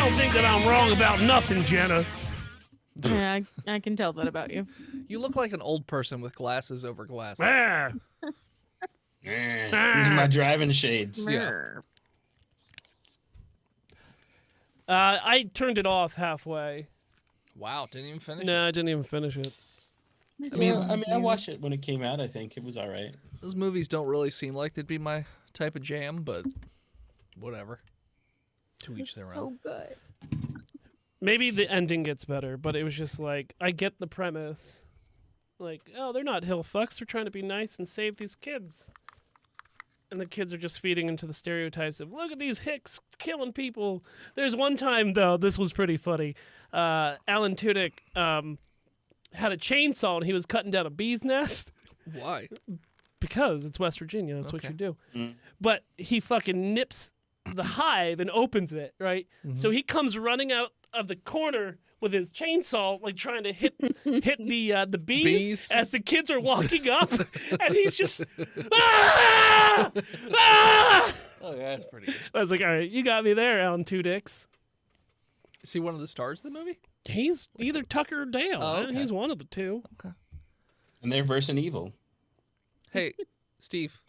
don't think that I'm wrong about nothing, Jenna. Yeah, I can tell that about you. You look like an old person with glasses over glasses. Ah. These are my driving shades. Yeah. I turned it off halfway. Wow, didn't even finish No, it. I didn't even finish it. I watched it when it came out. I think it was all right. Those movies don't really seem like they'd be my type of jam, but whatever. To each their own. So good. Maybe the ending gets better, but it was just like, I get the premise. Like, oh, they're not hill fucks. They're trying to be nice and save these kids. And the kids are just feeding into the stereotypes of, look at these hicks killing people. There's one time, though, this was pretty funny. Alan Tudyk had a chainsaw and he was cutting down a bee's nest. Why? Because it's West Virginia. That's what Okay. you do. Mm. But he fucking nips the hive and opens it, right? So he comes running out of the corner with his chainsaw, like trying to hit the bees as the kids are walking up, and he's just ah! Ah! Oh, yeah, that's pretty good. I was like, all right, you got me there, Alan Tudyk. Is he one of the stars of the movie? He's either Tucker or Dale. Oh, okay. He's one of the two. Okay. And they're versing evil. Hey, Steve.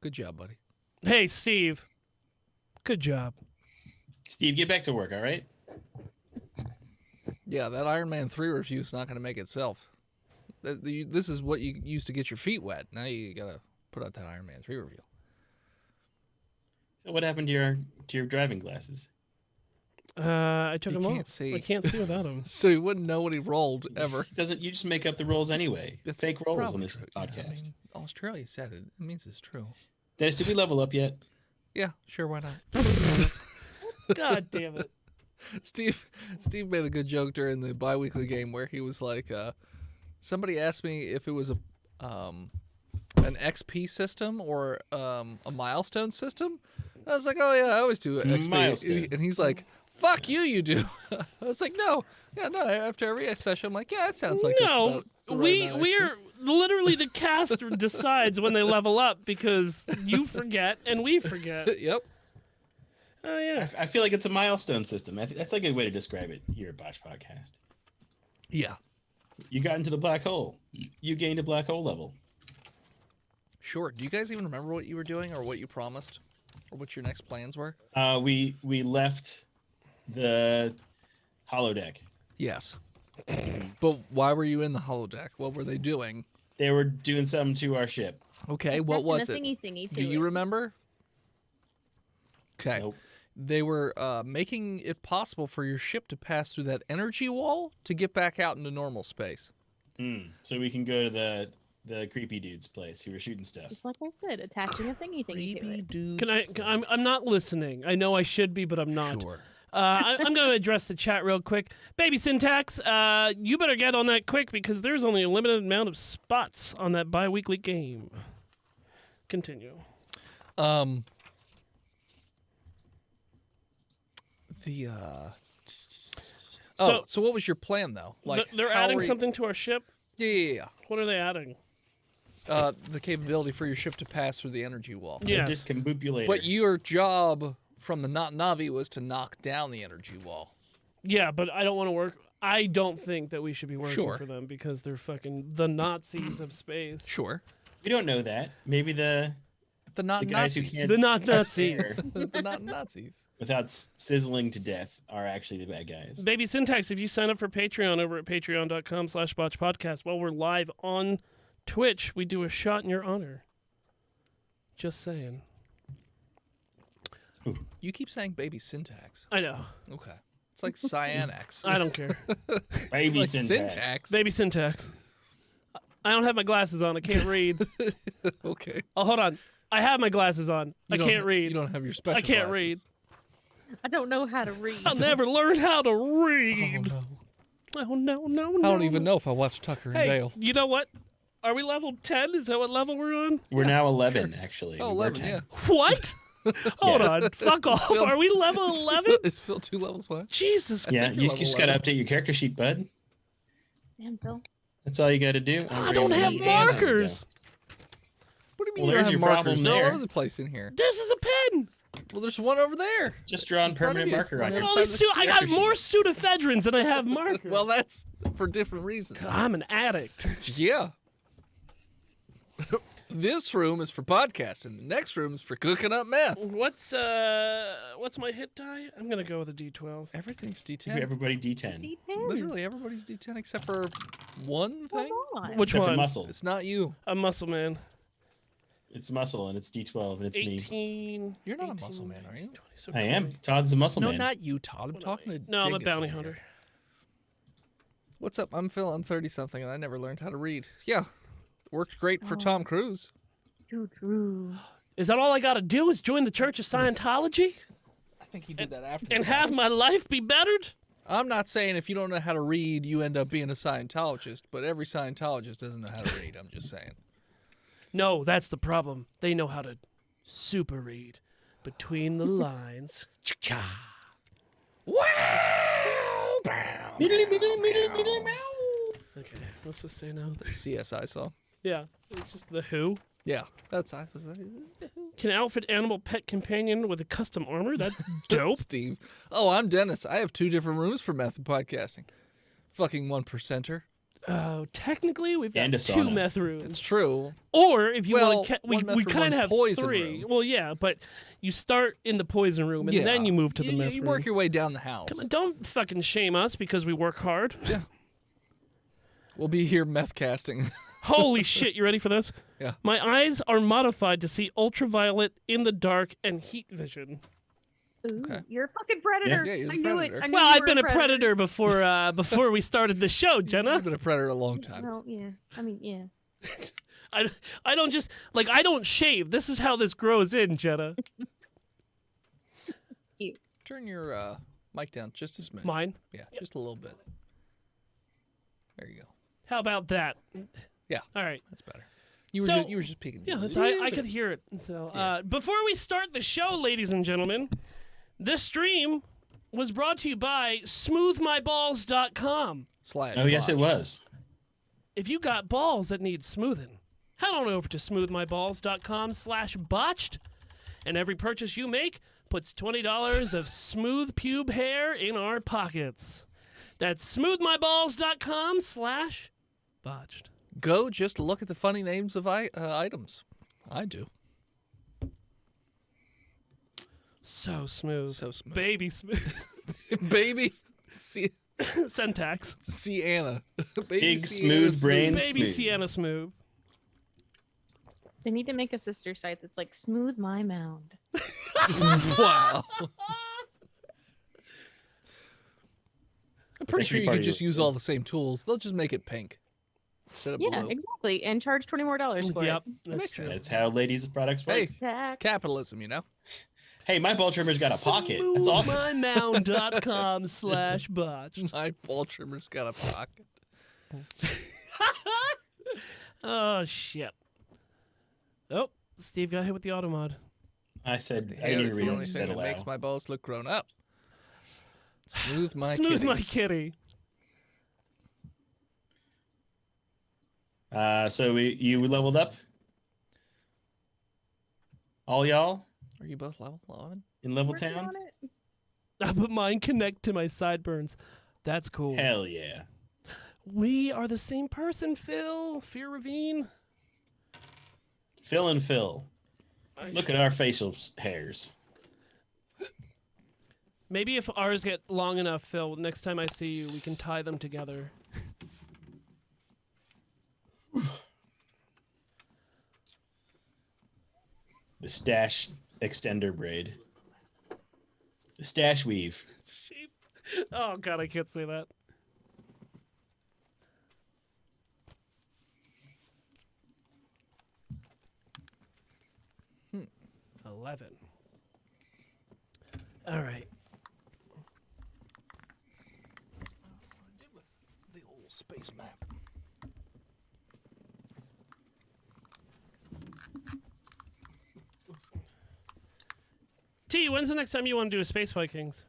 Good job, buddy. Hey, Steve. Good job. Steve, get back to work, all right? Yeah, that Iron Man 3 review is not going to make itself. This is what you used to get your feet wet. Now you got to put out that Iron Man 3 review. So what happened to your driving glasses? I took You him can't off. see. I can't see without him. So you wouldn't know when he rolled ever. You just make up the rules anyway. That's Fake rolls on probably this true. Yeah, podcast. I mean, Australia said it. It means it's true. Dennis, did we level up yet? Yeah, sure, why not? God damn it. Steve made a good joke during the bi-weekly game where he was like, somebody asked me if it was an XP system or a milestone system. I was like, oh yeah, I always do XP. Milestone. And he's like, fuck you, you do. I was like, no. After every session, I'm like, yeah, that sounds like that's No, about the right we amount of we're literally the cast decides when they level up because you forget and we forget. XP. Yep. Oh yeah. I feel like it's a milestone system. That's a good way to describe it here at Botched Podcast. Yeah. You got into the black hole. You gained a black hole level. Sure. Do you guys even remember what you were doing or what you promised or what your next plans were? We left the holodeck. Yes. But why were you in the holodeck? What were they doing? They were doing something to our ship. Okay, what was it? Thingy Do you remember? Okay. Nope. They were making it possible for your ship to pass through that energy wall to get back out into normal space. So we can go to the creepy dude's place. Who were shooting stuff. Just like I said, attaching a thingy to it. Dudes. I'm not listening. I know I should be, but I'm not. Sure. I'm going to address the chat real quick. Baby Syntax, you better get on that quick because there's only a limited amount of spots on that bi-weekly game. Continue. So what was your plan though? Like They're how adding are you- something to our ship? Yeah. What are they adding? The capability for your ship to pass through the energy wall. The Yes. discombobulator. But your job from the Navi was to knock down the energy wall. Yeah, but I don't want to work. I don't think that we should be working Sure. for them because they're fucking the Nazis of space. Sure. we don't know that. Maybe the The guys who Nazis. can't The not cut Nazis. hair The not Nazis. without sizzling to death are actually the bad guys. Baby Syntax, if you sign up for Patreon over at patreon.com/botchpodcast while we're live on Twitch, we do a shot in your honor. Just saying. You keep saying baby syntax. I know. Okay. It's like Cyanax. I don't care. Baby Like syntax. Baby Syntax. I don't have my glasses on. I can't read. Okay. Oh, hold on. I have my glasses on. I You don't can't ha- read. You don't have your special I can't glasses. I don't know how to read. I'll never learn how to Oh, read. no. Oh, no, no, no. I don't even know if I watched Tucker and Hey, Dale. you know what? Are we level 10? Is that what level we're on? We're now 11, actually. Oh, We were 11, 10. yeah. What? Hold on. Fuck off. Phil- Are we level 11? It's still 2 levels behind. Jesus. Yeah, think you're you level just got to 11. update your character sheet, bud. Damn, Phil. That's all you got to do. I don't have markers. What do you mean Well, you there's don't have your problem markers? They're all there. over the place in here. This is a pen. Well, there's one over there. Just draw In front of permanent you. marker on Look your at All all these the I got marker more sheet. pseudoephedrins than I have markers. Well, that's for different reasons. I'm an addict. Yeah. This room is for podcasting. The next room is for cooking up meth. What's my hit die? I'm gonna go with a D12. Everything's Give D10. everybody D10. D10. Literally, everybody's D10 except for one thing. Come on. Which Except for one? muscle. It's not you. A muscle man. It's muscle and it's D12 and it's me. 18. You're not a 18, muscle man, are you? 19, 20, so I am. 20. Todd's the muscle No, man. not you, Todd. I'm What talking to No, I'm a Dingus bounty over hunter. here. What's up? I'm Phil. I'm 30-something, and I never learned how to read. Yeah. Worked great for Oh. Tom Cruise. True. Is that all I gotta do? Is join the Church of Scientology I think he did that after. and the have fact. my life be bettered? I'm not saying if you don't know how to read, you end up being a Scientologist, but every Scientologist doesn't know how to read. I'm just saying. No, that's the problem. They know how to super read between the lines. Cha-cha. Okay, what's this say now? The CSI song. Yeah, it's just the Who. Yeah, that's I was. Can outfit animal pet companion with a custom armor? That's dope. Steve. Oh, I'm Dennis. I have 2 different rooms for meth and podcasting. Fucking 1%er. Technically, we've got And a 2 sauna. meth rooms. It's true. Or if you Well, want to, one meth we room, kind one of have poison 3. room. Well, yeah, but you start in the poison room and then you move to the meth You room. work your way down the house. Come on, don't fucking shame us because we work hard. Yeah. We'll be here meth casting. Holy shit, you ready for this? Yeah. My eyes are modified to see ultraviolet, in the dark, and heat vision. Ooh, Okay. You're a fucking predator. Yeah, he's a I knew predator. it. I knew Well, you I've were been a predator before we started the show, Jenna. I've been a predator a long time. Well, yeah. I mean, yeah. I don't just I don't shave. This is how this grows in, Jenna. Turn your mic down just a smidge. Mine. Yeah, just a little bit. There you go. How about that? Yeah. All right. That's better. You were just peeking. Yeah, just that's, a little I bit. could hear it. So, Yeah. before we start the show, ladies and gentlemen, this stream was brought to you by smoothmyballs.com. Slash. Oh, yes, it botched. was. If you got balls that need smoothing, head on over to smoothmyballs.com/botched, and every purchase you make puts $20 of smooth pube hair in our pockets. That's smoothmyballs.com/botched. Go just look at the funny names of items. I do. So smooth. So smooth. Baby smooth. Baby. See Syntax. Sienna. Baby Big, Sienna smooth brain. Baby smooth. Sienna smooth. They need to make a sister site that's like Smooth My Mound. Wow. I'm pretty That should sure be you part could of just your- use all the same tools. They'll just make it pink instead of Yeah, blue. exactly. And charge $20 more for Yep. it. That's makes true. sense. That's how ladies' products work. Hey, Tax. capitalism, you know? Hey, my ball trimmer's got a pocket. That's awesome. Smoothmymound.com/botched. My ball trimmer's got a pocket. Oh, shit. Oh, Steve got hit with the automod. I said, The I hair didn't is the read only it. thing Said that aloud. makes my balls look grown up. Smooth my Smooth kitty. my kitty. So you leveled up? All y'all Are you both level 11? in Level Working Town? on it. But mine connect to my sideburns. That's cool. Hell yeah. We are the same person, Phil. Fear Ravine. Phil and Phil. I- Look at our facial hairs. Maybe if ours get long enough, Phil, next time I see you, we can tie them together. The stash extender braid. The stash weave. Sheep. Oh, God, I can't say that. Hmm. 11. All right. The old space map. T, when's the next time you want to do a Space Vikings?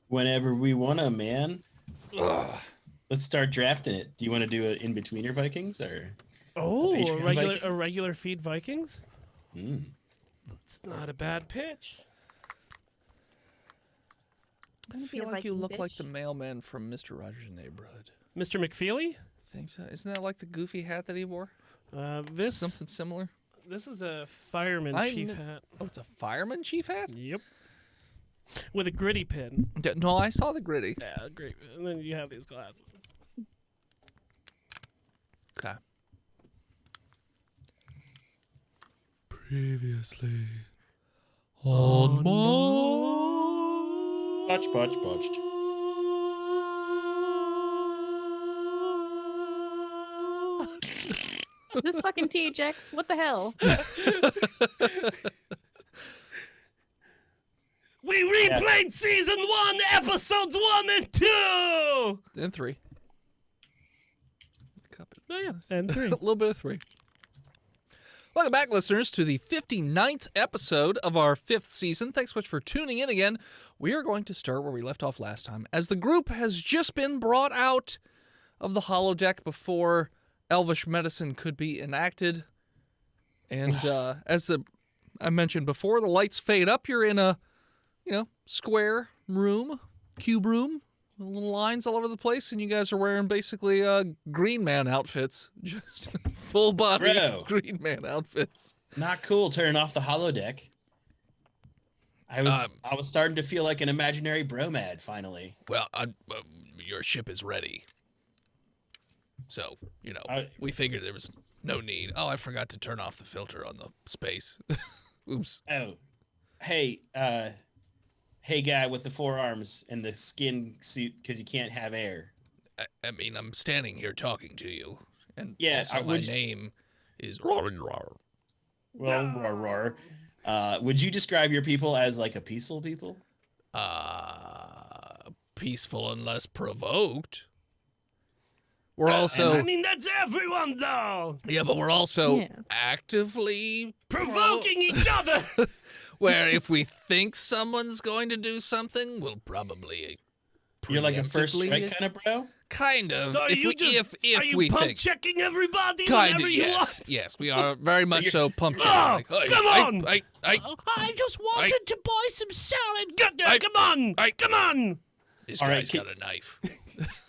Whenever we want to, man. Let's start drafting it. Do you want to do it in between your Vikings or? Oh, Patreon a Vikings? regular feed Vikings? Hmm. It's not a bad pitch. I feel like you look like the mailman from Mr. Rogers' Neighborhood. Mr. McFeely? Think so? Isn't that like the goofy hat that he wore? This Something similar? This is a fireman chief hat. Oh, it's a fireman chief hat? Yep. With a gritty pin. No, I saw the gritty. Yeah, great. And then you have these glasses. Okay. Previously on Botched. This fucking THX. What the hell? We replayed season 1, episodes 1 and 2! And 3. Oh, yeah. And 3. A little bit of 3. Welcome back, listeners, to the 59th episode of our 5th season. Thanks so much for tuning in again. We are going to start where we left off last time, as the group has just been brought out of the holodeck before Elvish medicine could be enacted. And as I mentioned before, the lights fade up. You're in a, square room, cube room, little lines all over the place, and you guys are wearing basically Green Man outfits, just full body Green Man outfits. Not cool. Turning off the holodeck. I was starting to feel like an imaginary bromad finally. Well, your ship is ready, so we figured there was no need. Oh, I forgot to turn off the filter on the space. Oops. Oh, hey, guy with the forearms and the skin suit, because you can't have air. I mean, I'm standing here talking to you, and yeah, also my name is Roar. Well, would you describe your people as like a peaceful people? Peaceful unless provoked. We're also. I mean, that's everyone, though. Yeah, but we're also actively provoking each other. Where if we think someone's going to do something, we'll probably. You're like a first strike kind of bro. Kind of. So If are you we pump think checking everybody? Kind of. You Yes. want? Yes, we are very much so pump checking. Come on! I just wanted to buy some salad. Get there! Come on! Come on! This All right, guy's got a knife.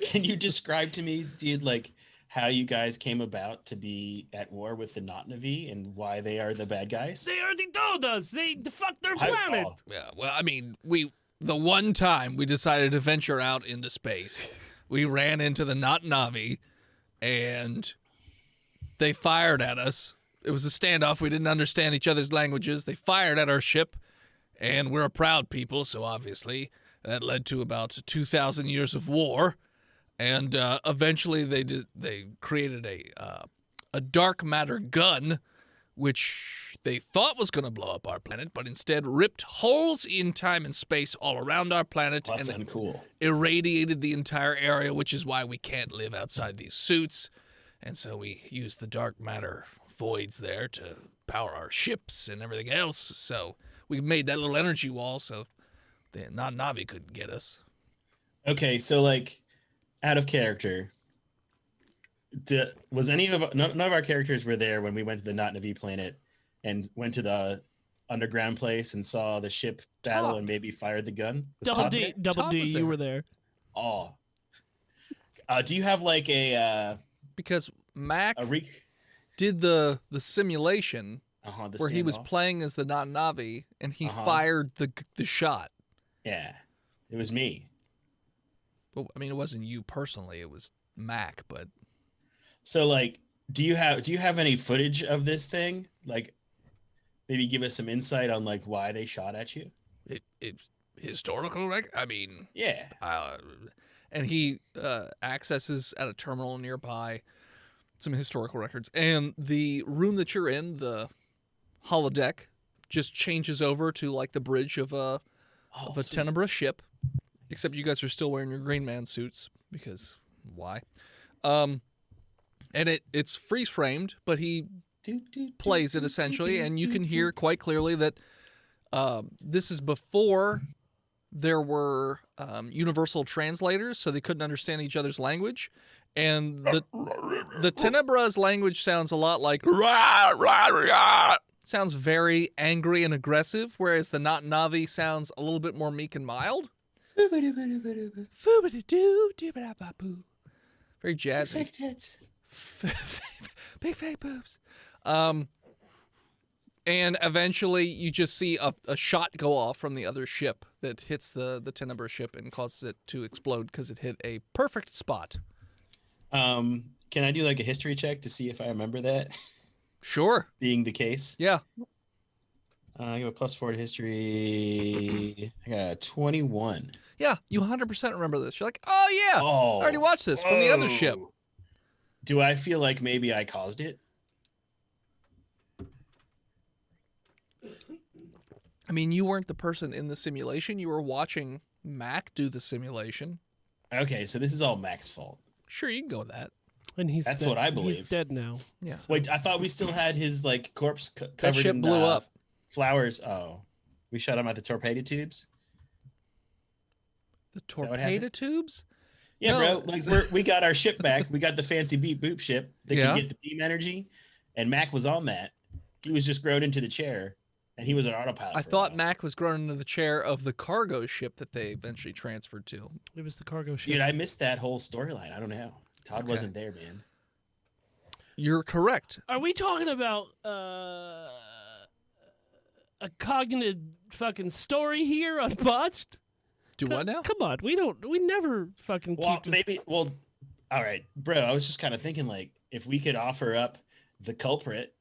Can you describe to me, dude, like how you guys came about to be at war with the Notnavi and why they are the bad guys? They already told us. They fucked their planet. Yeah. Well, I mean, the one time we decided to venture out into space, we ran into the Notnavi, and they fired at us. It was a standoff. We didn't understand each other's languages. They fired at our ship, and we're a proud people, so obviously that led to about 2,000 years of war. And eventually they created a dark matter gun, which they thought was going to blow up our planet, but instead ripped holes in time and space all around our planet That's and uncool. Irradiated the entire area, which is why we can't live outside these suits. And so we use the dark matter voids there to power our ships and everything else. So we made that little energy wall so the Navi couldn't get us. Okay, so like out of character, was none of our characters were there when we went to the Notnavi planet and went to the underground place and saw the ship battle and maybe fired the gun? Double D, you were there. Oh. Do you have like because Mac did the simulation where he was playing as the Notnavi and he fired the shot. Yeah, it was me. Well, I mean, it wasn't you personally; it was Mac. But so, like, do you have any footage of this thing? Like, maybe give us some insight on like why they shot at you. It's historical, right? I mean, yeah. And he accesses at a terminal nearby some historical records, and the room that you're in, the holodeck, just changes over to like the bridge of a Tenebra ship, except you guys are still wearing your Green Man suits because why? And it's freeze framed, but he plays it essentially, and you can hear quite clearly that this is before there were universal translators, so they couldn't understand each other's language. And the Tenebra's language sounds a lot like rah, rah, rah. sounds very angry and aggressive, whereas the Not Navi sounds a little bit more meek and mild. Foobity-doo-doo-ba-da-ba-boo. Very jazzy. Perfect hits. Big fake boobs. And eventually you just see a shot go off from the other ship that hits the Tenebra ship and causes it to explode because it hit a perfect spot. Can I do like a history check to see if I remember that Sure. being the case? Yeah. I give a +4 to history. I got a 21. Yeah, you 100% remember this. You're like, oh yeah, Oh, I already watched this from the other ship. Do I feel like maybe I caused it? I mean, you weren't the person in the simulation. You were watching Mac do the simulation. Okay, so this is all Mac's fault. Sure, you can go with that. And he's That's dead. what I He's believe. dead now. Yeah. So- Wait, I thought we still had his like corpse covered That ship in blew up. flowers. Oh, we shot him at the torpedo tubes. The that what torpedo happened? tubes? Yeah, No. bro. Like we got our ship back. We got the fancy beep boop ship that Yeah. can get the beam energy, and Mac was on that. He was just grown into the chair, and he was an autopilot. I for a thought while. Mac was grown into the chair of the cargo ship that they eventually transferred to. It was the cargo ship. Dude, I missed that whole storyline. I don't know. Todd Okay. wasn't there, man. You're correct. Are we talking about a cognitive fucking story here on Botched? Do what now? Come on, we never fucking Well, keep this. maybe. Well, all right, bro. I was just kind of thinking, like, if we could offer up the culprit,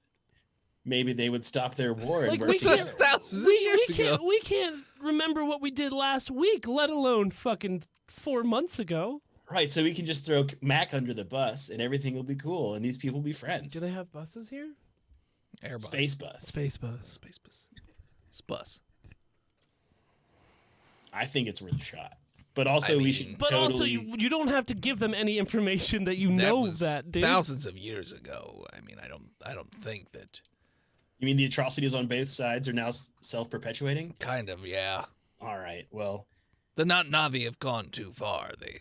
maybe they would stop their war and Like, work we together. can't- Thousands of we years can't ago. we can't remember what we did last week, let alone fucking 4 months ago. Right, so we can just throw Mac under the bus, and everything will be cool, and these people will be friends. Do they have buses here? Airbus. Space bus. Space bus. Space bus. Spus. I think it's worth a shot. But also, I we mean- should But totally. also, you don't have to give them any information that you know was that, dude. thousands of years ago. I mean, I don't think that. You mean the atrocities on both sides are now self-perpetuating? Kind of, yeah. All right. Well, The Not Navi have gone too far. They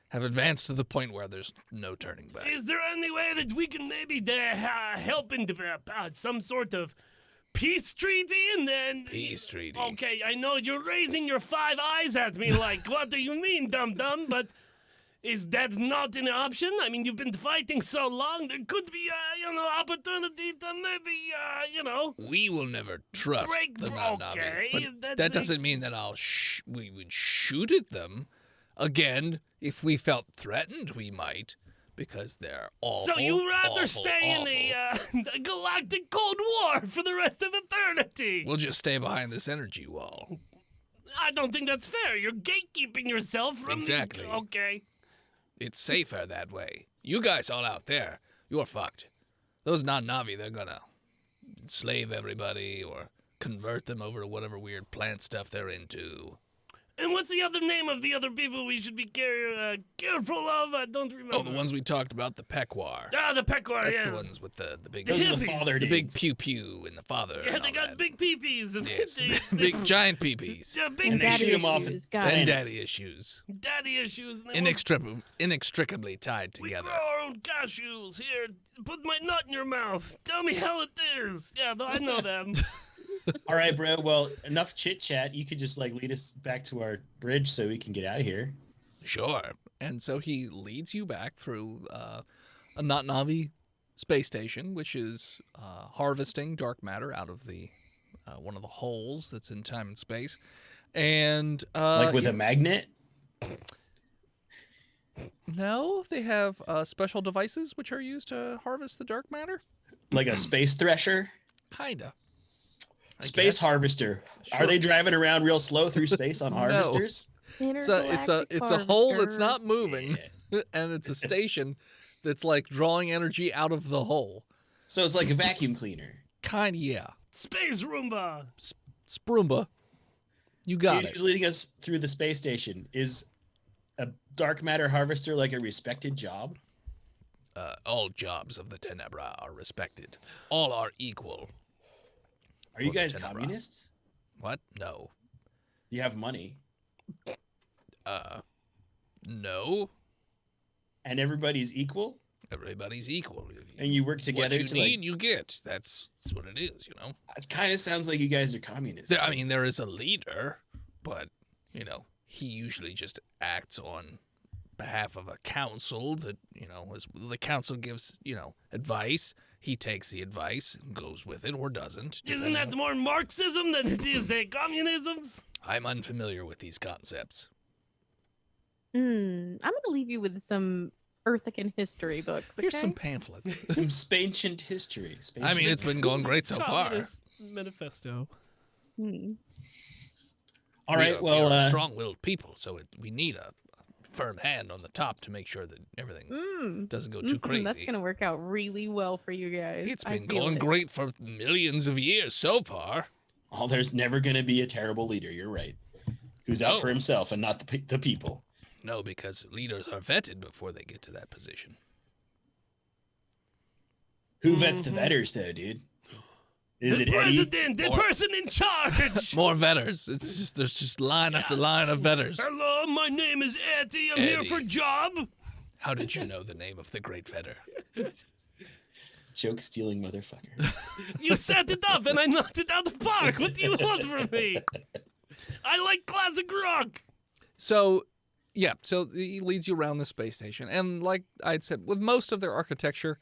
have advanced to the point where there's no turning back. Is there any way that we can maybe help in some sort of peace treaty and then Peace treaty. Okay, I know you're raising your 5 eyes at me like, what do you mean, dum-dum? But is that not an option? I mean, you've been fighting so long, there could be, opportunity to maybe, We will never trust break. the Not Okay, Navi. But that's that a- doesn't mean that we would shoot at them. Again, if we felt threatened, we might, because they're awful. So you rather awful, stay in the galactic Cold War for the rest of eternity? We'll just stay behind this energy wall. I don't think that's fair. You're gatekeeping yourself from Exactly. Okay. It's safer that way. You guys all out there, you're fucked. Those Not Navi, they're gonna enslave everybody or convert them over to whatever weird plant stuff they're into. And what's the other name of the other people we should be careful of? I don't remember. Oh, the ones we talked about, the Pequar. Ah, the Pequar, That's yeah. the ones with the big, The those are the hippies. father the big dudes. pew pew and the father. Yeah, and they all got that. big peepees. And Yes, they, big giant peepees. yeah, big And they daddy shoot 'em off issues, at- got And it. daddy issues. daddy issues. And they Inextricably tied we together. grow our own cashews. Here, put my nut in your mouth. Tell me how it is. Yeah, I know them. All right, bro. Well, enough chit chat. You could just like lead us back to our bridge so we can get out of here. Sure. And so he leads you back through a Not Navi space station, which is harvesting dark matter out of the one of the holes that's in time and space. And Like with a magnet. no, they have special devices which are used to harvest the dark matter. Like a space thresher. Kinda. I Space guess. harvester. Sure. Are they driving around real slow through space on No. harvesters? It's a hole that's not moving, and it's a station that's like drawing energy out of the hole. So it's like a vacuum cleaner. Kind of, yeah. Space Roomba. Sproomba. You got Dude it. who's leading us through the space station. Is a dark matter harvester like a respected job? All jobs of the Tenebra are respected. All are equal. Are you For the guys Tenebra. communists? What? No. You have money, No. and everybody's equal. everybody's equal. And you work together what you to need, you get. That's what it is, you know. It kind of sounds like you guys are communists. I mean, there is a leader, but you know, he usually just acts on behalf of a council that, you know, the council gives, you know, advice. He takes the advice and goes with it or doesn't. Isn't that more Marxism than it is communisms? I'm unfamiliar with these concepts. I'm gonna leave you with some Earthican history books. Okay? Here's some pamphlets. Some ancient history. I mean, it's been going great so far. Communist Manifesto. All right, we are well, strong-willed people, so we need a firm hand on the top to make sure that everything doesn't go too crazy. That's gonna work out really well for you guys. It's I been feel going it. great for millions of years so far. there's never going to be a terrible leader. You're right. Who's out No. for himself and not the people. No, because leaders are vetted before they get to that position. Who vets the vetters, though, dude? Is The it Eddie? president, the person in charge. More vetters. It's just there's just line after line of vetters. Hello, my name is Eddie. I'm here Eddie. for job. How did you know the name of the great vetter? Joke stealing motherfucker. You set it up and I knocked it out of the park. What do you want from me? I like classic rock. So, yeah, so he leads you around the space station. And like I'd said, with most of their architecture,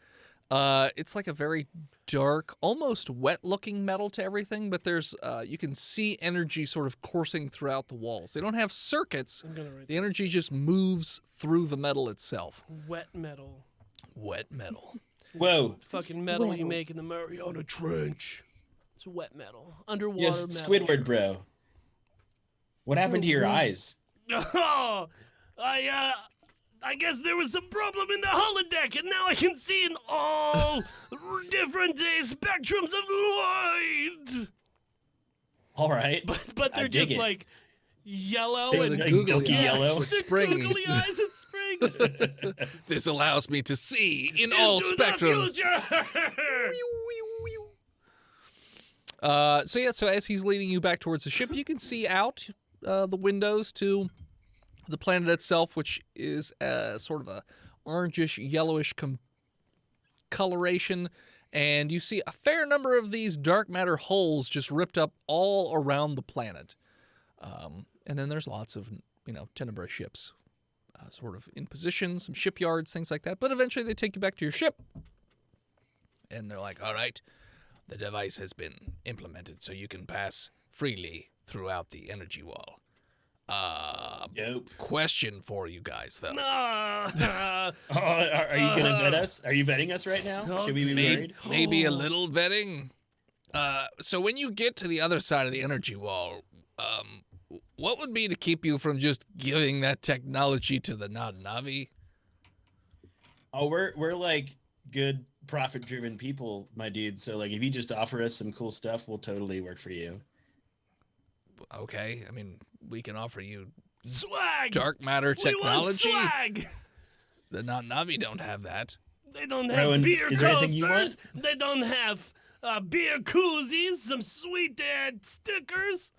it's like a very dark, almost wet-looking metal to everything, but there's you can see energy sort of coursing throughout the walls. They don't have circuits. I'm gonna write The energy just moves through the metal itself. wet metal. Wet metal. Whoa. Fucking metal you Metal. make in the Mariana Trench. It's wet metal. Underwater Yes, metal. Squidward, bro. What happened to your eyes? Oh, I guess there was some problem in the holodeck, and now I can see in all different spectrums of light. All right. But I they're dig just it. like yellow They're and the like googly milky eyes yellow. with They're springs. googly eyes and springs. This allows me to see in all Into the spectrums. future. So as he's leading you back towards the ship, you can see out the windows to the planet itself, which is sort of a orangish, yellowish coloration, and you see a fair number of these dark matter holes just ripped up all around the planet. And then there's lots of, Tenebra ships sort of in position, some shipyards, things like that. But eventually they take you back to your ship, and they're like, all right, the device has been implemented, so you can pass freely throughout the energy wall. Dope. Question for you guys, though. Nah. Oh, are you gonna vet us? Are you vetting us right now? No, Should we be worried? Maybe a little vetting. So when you get to the other side of the energy wall, what would be to keep you from just giving that technology to the Navi? Oh, we're like good profit-driven people, my dude. So like, if you just offer us some cool stuff, we'll totally work for you. Okay, I mean, we can offer you Swag. dark matter We want technology. swag. The Navi don't have that. They don't have Rowan, beer is there anything you coasters. They don't have beer koozies, some sweet stickers.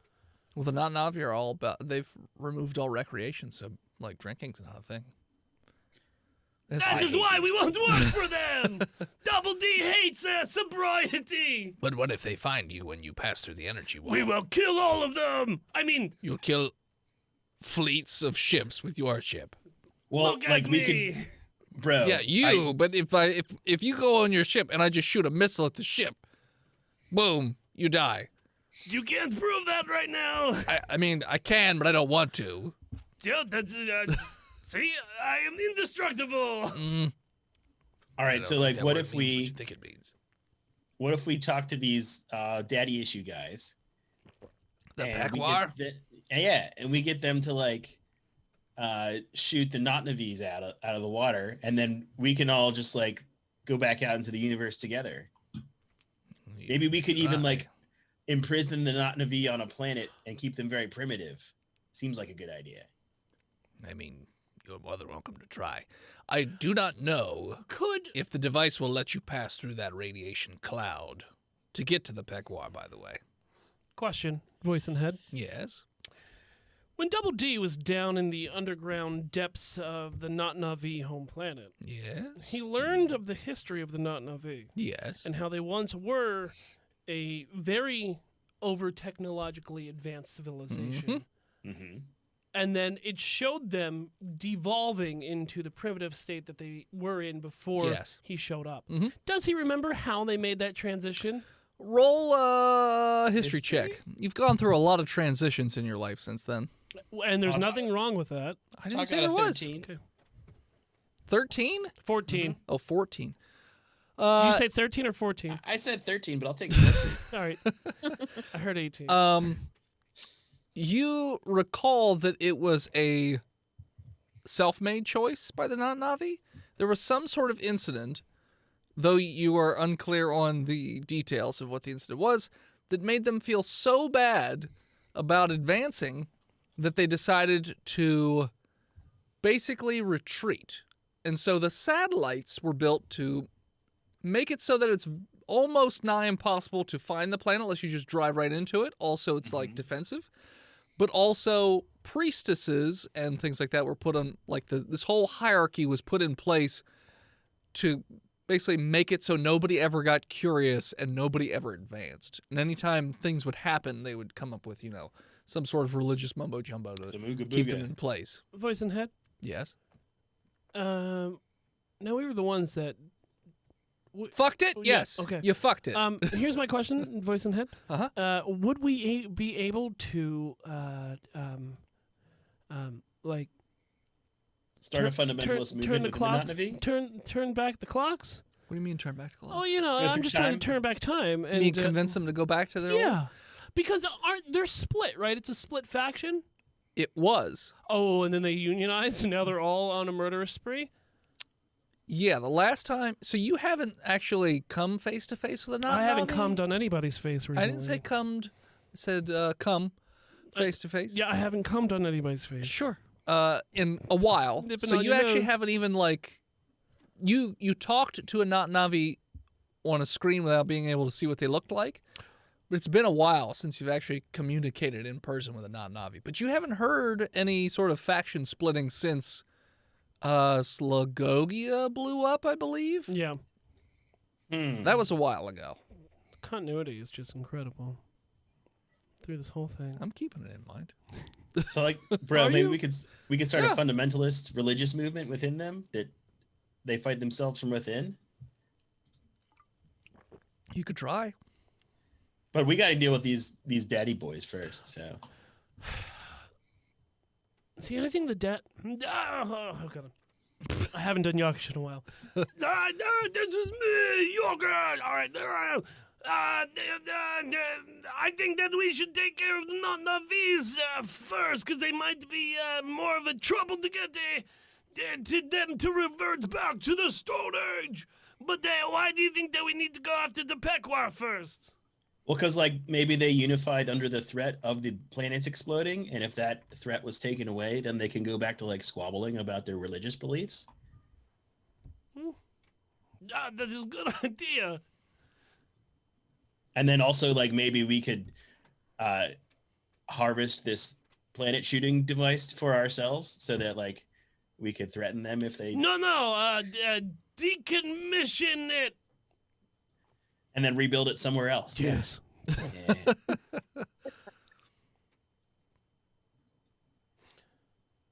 Well, the Navi are all about. They've removed all recreation, so like drinking's not a thing. That's That why- is why we won't work for them. Double D hates sobriety. But what if they find you when you pass through the energy wall? We will kill all of them. I mean, You'll kill fleets of ships with your ship. Well, look at like we me. could, bro. Yeah, you. But if you go on your ship and I just shoot a missile at the ship, boom, you die. You can't prove that right now. I mean, I can, but I don't want to. Yeah, that's see, I am indestructible. All right. So like, what if you we think it means? talk to these daddy issue guys? The and we Peckwar? get yeah, and we get them to like shoot the Navis out of the water, and then we can all just like go back out into the universe together. Maybe we could even like imprison the Navi on a planet and keep them very primitive. Seems like a good idea. I mean, you're more than welcome to try. I do not know Could if the device will let you pass through that radiation cloud to get to the Peckwar, by the way. question, voice and head. Yes. When Double D was down in the underground depths of the Not-Navi home planet, Yes. he learned of the history of the Not-Navi Yes. and how they once were a very over-technologically advanced civilization. Mm-hmm. And then it showed them devolving into the primitive state that they were in before Yes. he showed up. Mhm. Does he remember how they made that transition? Roll a history History? check. You've gone through a lot of transitions in your life since then. And there's I'll nothing wrong with that. I didn't Talk say out there of was. 13. Okay. 13? 14. Oh, 14. Did you say 13 or 14? I said 13, but I'll take 14. All right. I heard 18. You recall that it was a self-made choice by the Not-Navi? There was some sort of incident, though you are unclear on the details of what the incident was, that made them feel so bad about advancing that they decided to basically retreat. And so the satellites were built to make it so that it's almost nigh impossible to find the planet unless you just drive right into it. Also, it's like defensive. But also priestesses and things like that were put on, like this whole hierarchy was put in place to basically make it so nobody ever got curious and nobody ever advanced. And anytime things would happen, they would come up with, some sort of religious mumbo jumbo to Some ooga keep them booga. in place. Voice and head. Yes. No, we were the ones that. Fucked it? Oh, yeah, Yes. okay. You fucked it. Here's my question, voice and head. Uh-huh. Would we be able to, like Start a fundamentalist turn movement the within clocks, the Not-Navi? turn back the clocks? What do you mean turn back to clock? Oh, Go I'm through just trying time? to turn back time you and mean convince them to go back to their Yeah, old? because they're split, right? It's a split faction. It was. Oh, and then they unionized, and now they're all on a murderous spree. Yeah, the last time. So you haven't actually come face to face with a Not-Navi? I haven't cummed on anybody's face recently. I didn't say cummed. I said come face to face. Yeah, I haven't cummed on anybody's face. Sure. In a while. Nipping So on you your actually nose. haven't even you talked to a Not-Navi on a screen without being able to see what they looked like. But it's been a while since you've actually communicated in person with a Not-Navi. But you haven't heard any sort of faction splitting since Slagogia blew up, I believe. Yeah, That was a while ago. continuity is just incredible through this whole thing. I'm keeping it in mind. So, bro, Are maybe you? we could start Yeah. a fundamentalist religious movement within them that they fight themselves from within. You could try. But we got to deal with these daddy boys first. So See, I think the debt. Oh god, I haven't done Yakush in a while. No, this is me, Yakush. All right, there I am. I think that we should take care of the Not-Navis first, because they might be more of a trouble to get to them to revert back to the Stone Age. But why do you think that we need to go after the Pequar first? well, because maybe they unified under the threat of the planets exploding, and if that threat was taken away, then they can go back to squabbling about their religious beliefs. That is a good idea. And then also maybe we could harvest this planet shooting device for ourselves so that we could threaten them if they No, decommission it. and then rebuild it somewhere else. Yes. Yeah.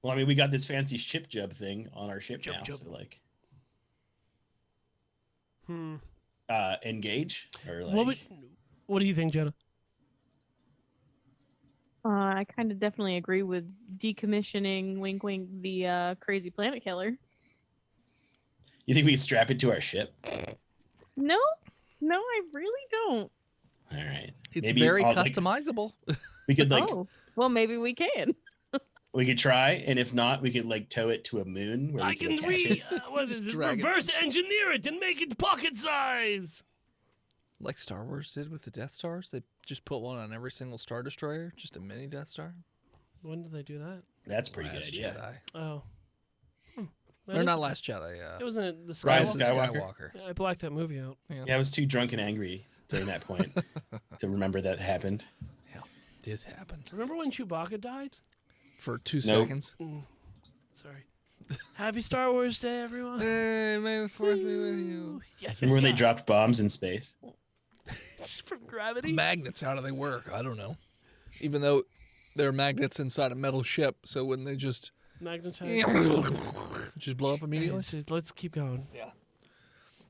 Well, I mean, we got this fancy ship jub thing on our ship Jub now, jub. so Hmm. engage or What do you think, Jenna? I kind of definitely agree with decommissioning, wink, wink, the crazy planet killer. You think we could strap it to our ship? No, I really don't. All right. It's Maybe very all, customizable. We could Oh, well, maybe we can. we could try, and if not, we could tow it to a moon where I we can attach it. what Just is it? drag it. Reverse engineer it and make it pocket size. Like Star Wars did with the Death Stars. They just put one on every single Star Destroyer, just a mini Death Star. When did they do that? That's a pretty Last good idea. Jedi. Oh. Or not Last Jedi. It wasn't the Rise Skywalker. of Rise of Skywalker. Skywalker. Yeah, I blacked that movie out. Yeah, I was too drunk and angry during that point to remember that happened. Did happen. Remember when Chewbacca died? for 2 Nope. seconds. Sorry. Happy Star Wars Day, everyone. Hey, may the force be with you. Yeah, Remember when they dropped bombs in space? from gravity? Magnets, how do they work? I don't know. Even though they're magnets inside a metal ship, so wouldn't they just Magnetized. just blow up immediately? Let's keep going. Yeah.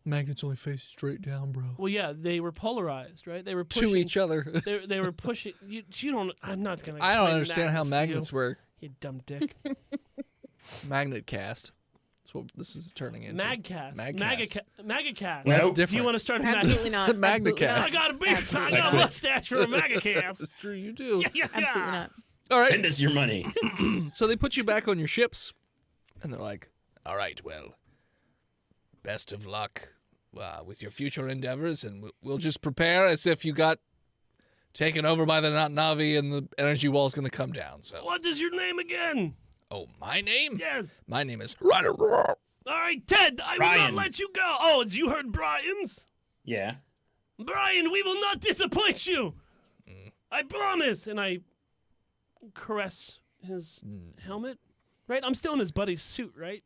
Magnets only face straight down, bro. Well, yeah, they were polarized, right? They were pushing, To each other. They were pushing. You don't. I'm not gonna. I don't explain understand how to magnets you, work. You dumb dick. Magnet cast. That's what this is turning into. Magcast. Magcast. Magacast. Well, That's Nope. Do you different. want to start a Absolutely not. Magna Absolutely not. cast. I got a beard. I Absolutely got a not. mustache for a Magacast. That's true, you do. Yeah. Absolutely not. All right. Send us your money. So they put you back on your ships, and they're like, all right, well, best of luck with your future endeavors, and we'll just prepare as if you got taken over by the Navi and the energy wall's going to come down. So, What is your name again? oh, my name? Yes. My name is... All right, Ted. I will not Brian. let you go. Oh, you heard Brian's? Yeah. Brian, we will not disappoint you. I promise. And I caress his helmet. Right? I'm still in his buddy's suit, right?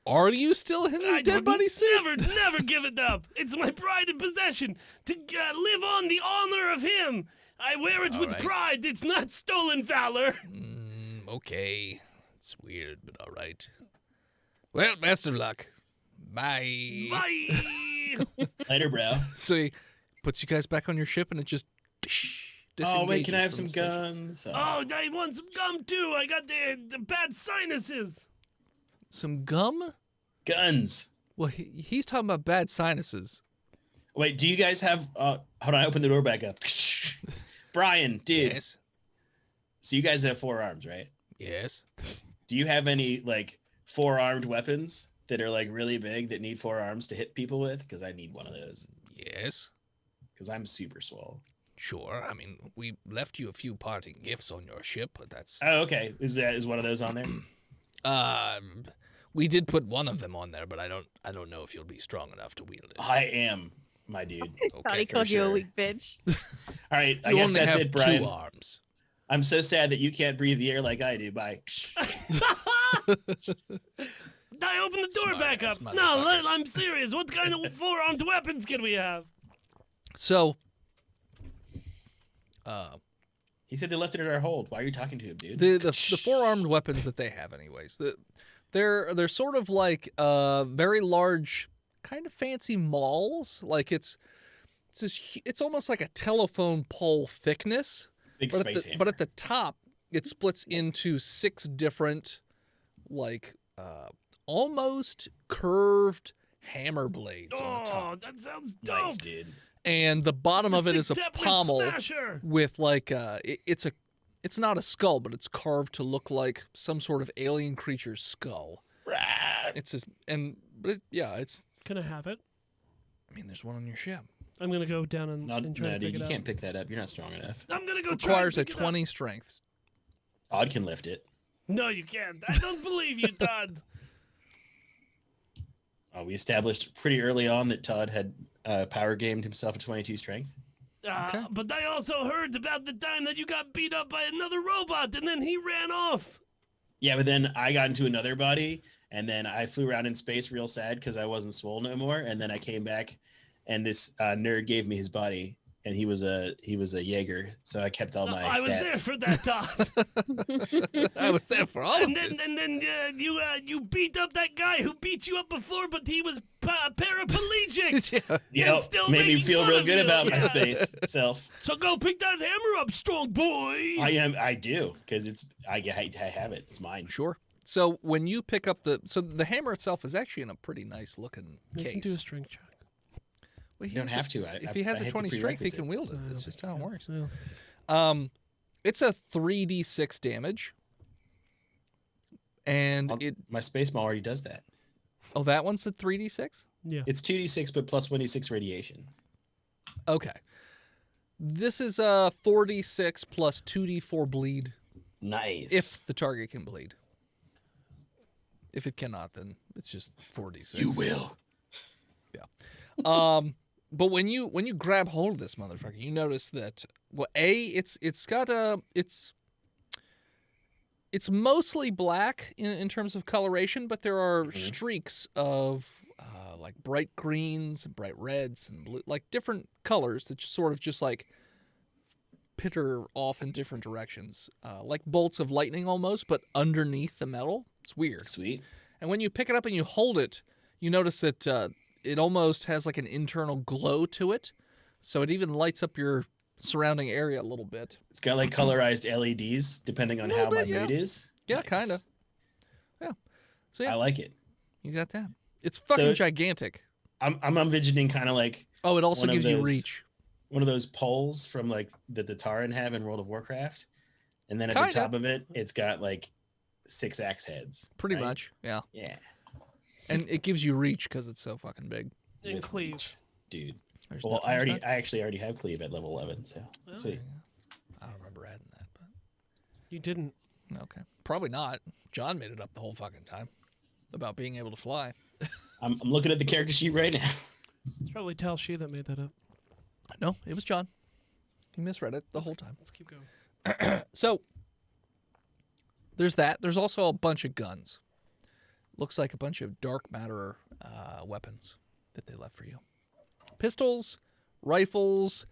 Are you still in his I dead would buddy suit? never give it up. It's my pride and possession to live on the honor of him. I wear it All with right. pride. It's not stolen valor. Okay. It's weird, but all right. Well, best of luck. Bye. Bye. Later, bro. So he puts you guys back on your ship, and it just Oh, wait, can I have disengages from some the station. guns? Oh, I want some gum too. I got the bad sinuses. Some gum? Guns. Well, he's talking about bad sinuses. Wait, do you guys have... hold on, I opened the door back up. Brian, dude. Yes. So you guys have 4 arms, right? Yes. Do you have any, like, 4-armed weapons that are, like, really big that need 4 arms to hit people with? Because I need one of those. Yes. Because I'm super swole. Sure. I mean, we left you a few parting gifts on your ship, but that's... Oh, okay. Is one of those on there? We did put one of them on there, but I don't know if you'll be strong enough to wield it. I am, my dude. Thought he Okay. called you a sure. weak bitch. All right, I You guess only that's have it, Brian. 2 arms. I'm so sad that you can't breathe the air like I do. Bye. I opened the door back Smart-ass up. No, motherfuckers. I'm serious. What kind of 4-armed weapons can we have? So, He said they left it at our hold. Why are you talking to him, dude? the 4-armed weapons that they have, anyways, they're sort of like very large, kind of fancy mauls. Like it's almost like a telephone pole thickness. Big But space hammer. but at the top, it splits into 6 different, like, almost curved hammer blades on the Oh, top. that sounds dope. Nice, dude. And the bottom of it is a Six-step pommel Smasher. with like it's not a skull, but it's carved to look like some sort of alien creature's skull. It's just, it's. Can I have it? I mean, there's one on your ship. I'm gonna go down and, No, and try to dude, pick you it can't up. pick that up. You're not strong enough. I'm gonna go Requires try a and pick it 20 strength. Todd can lift it. up. No, you can't. I don't believe you, Todd. We established pretty early on that Todd had power gamed himself a 22 strength. Okay. But I also heard about the time that you got beat up by another robot and then he ran off. Yeah, but then I got into another body, and then I flew around in space real sad because I wasn't swole no more. And then I came back, and this nerd gave me his body, and he was a Jaeger, so I kept all my I was there stats. for that, Todd. I was there for all of and then, this. and then you beat up that guy who beat you up before, but he was paraplegic. Yeah. You and know, still made me making feel fun real of good you. about my Yeah. space self. So go pick that hammer up, strong boy. I do because I have it. It's mine. Sure. So when you pick up the hammer itself is actually in a pretty nice looking You can case. do a strength check. Well, You don't has a- have to. If he has I a hit the 20 strength, he prerequisite. can wield it. I That's don't just think how it so. works. Well, It's a 3d6 damage, and My space maul already does that. that one's a 3d6. yeah. It's 2d6 but plus 1d6 radiation. Okay, this is a 4d6 plus 2d4 bleed Nice. if the target can bleed. If it cannot, then it's just 4d6. you will. But when you grab hold of this motherfucker, you notice that it's got it's mostly black in terms of coloration, but there are Mhm. streaks of like bright greens and bright reds and blue, like different colors that sort of just like pitter off in different directions, like bolts of lightning almost, but underneath the metal. It's weird. Sweet. And when you pick it up and you hold it, you notice that it almost has like an internal glow to it. So it even lights up your surrounding area a little bit. It's got like colorized LEDs depending on Little how my bit, yeah. mood is. Yeah, Nice. kinda. So yeah, I like it. you got that. It's fucking So- gigantic. I'm envisioning kind of like Oh, it also one of gives you those- reach. one of those poles from like that the Taran have in World of Warcraft, and then at Kinda. the top of it, it's got like 6 axe heads. Pretty right? much, yeah. Yeah. And it gives you reach because it's so fucking big. And With cleave. reach, dude. There's Well, no- there's not- I actually already have cleave at level 11, so Oh. sweet. I don't remember adding that, You didn't. but okay. Probably not. John made it up the whole fucking time about being able to fly. I'm looking at the character sheet right now. It's probably Tal Shi that made that up. No, it was John. He misread it the whole time. Let's keep going. So there's that. There's also a bunch of guns. Looks like a bunch of dark matter weapons that they left for you. Pistols, rifles,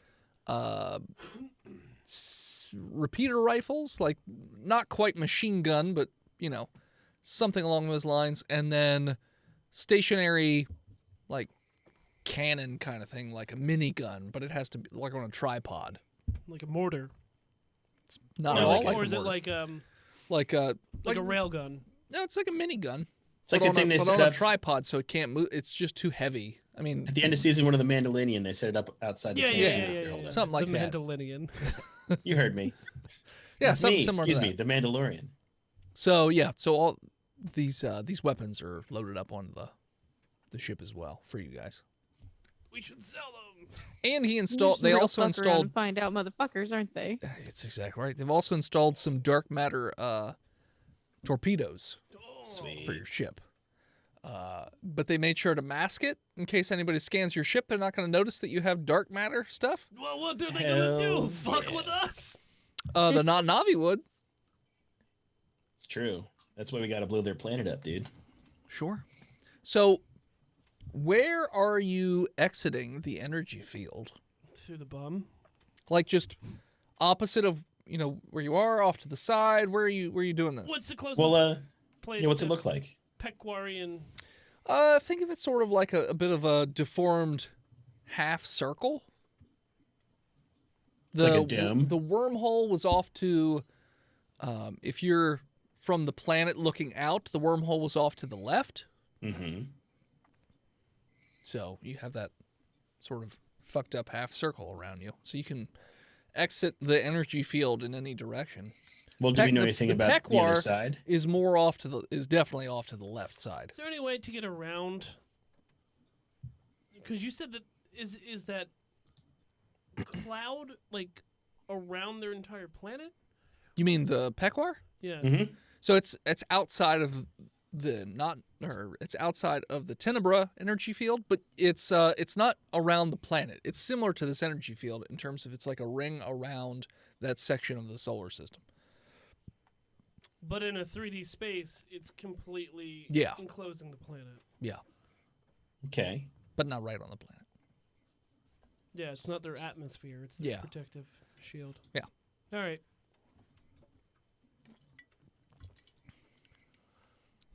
repeater rifles, like not quite machine gun, but you know, something along those lines, and then stationary, like cannon kind of thing, like a minigun, but it has to be like on a tripod. Like a mortar. Not No, at all like a- like or a is it mortar. like a like a rail gun? no, it's like a minigun. It's like But the on thing a, they but set on a up tripod, so it can't move. It's just too heavy. I mean, at the end of season 1 of the Mandalorian. They set it up outside the Yeah, camp yeah, yeah, yeah, to yeah, hold yeah. it. Something like the that. Mandalorian. You heard me. yeah, It's something me, similar excuse to me, that. the Mandalorian. So yeah, so all these weapons are loaded up on the ship as well for you guys. We should sell them. And he They're installed. just They real also fuck around installed. and find out motherfuckers, aren't they? It's exactly right. They've also installed some dark matter torpedoes Sweet. for your ship. But they made sure to mask it in case anybody scans your ship. They're not going to notice that you have dark matter stuff. Well, what are they gonna do? Hell Fuck yeah. with us? The not Navi would. It's true. That's why we got to blow their planet up, dude. Sure. So, where are you exiting the energy field? Through the bum. Like just opposite of where you are, off to the side. Where are you doing this? What's the closest Well, place? yeah, what's it to look like? Pequarian. Think of it sort of like a bit of a deformed half circle. It's like a dome? The wormhole was off to, if you're from the planet looking out, the wormhole was off to the left. Mm-hmm. So you have that sort of fucked up half circle around you. So you can exit the energy field in any direction. Well, do we know The anything about the Pequar other side? is definitely off to the left side. Is there any way to get around? Because you said that is that cloud like around their entire planet? You mean the Pequar? Yeah. Mm-hmm. So it's outside of it's outside of the Tenebra energy field, but it's not around the planet. It's similar to this energy field in terms of it's like a ring around that section of the solar system. But in a 3D space, it's completely Yeah. enclosing the planet. Yeah, Okay. but not right on the planet. Yeah, it's not their atmosphere. It's their Yeah. protective shield. Yeah. All right.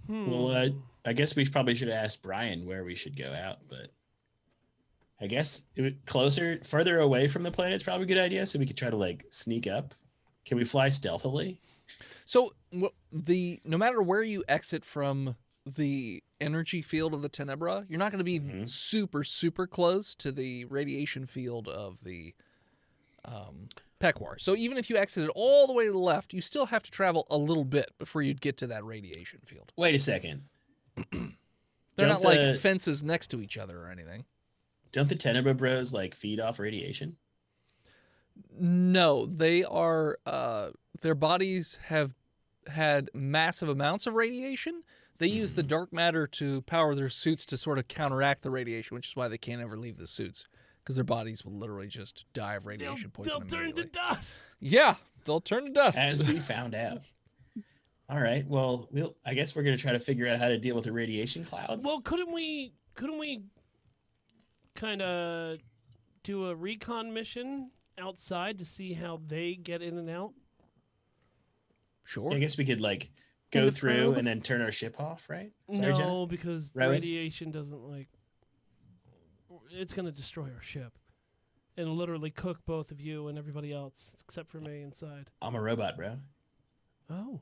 Well, I guess we probably should ask Brian where we should go out, but I guess further away from the planet is probably a good idea, so we could try to like sneak up. Can we fly stealthily? So no matter where you exit from the energy field of the Tenebra, you're not going to be Mhm. super, super close to the radiation field of the Pequar. So even if you exited all the way to the left, you still have to travel a little bit before you'd get to that radiation field. Wait a second. They're Don't not like the- fences next to each other or anything. Don't the Tenebra Bros like feed off radiation? No, they are. Their bodies have had massive amounts of radiation. They use the dark matter to power their suits to sort of counteract the radiation, which is why they can't ever leave the suits, because their bodies will literally just die of radiation They'll poisoning. turn to immediately. dust. Yeah, they'll turn to dust. As we found out. All right. Well, I guess we're gonna try to figure out how to deal with a radiation cloud. Well, couldn't we kind of do a recon mission outside to see how they get in and out? Sure. I guess we could like Send go a through probe? and then turn our ship off, right? No, Jenna? because Rowan? radiation doesn't like. It's gonna destroy our ship, and literally cook both of you and everybody else except for me inside. I'm a robot, bro. Oh,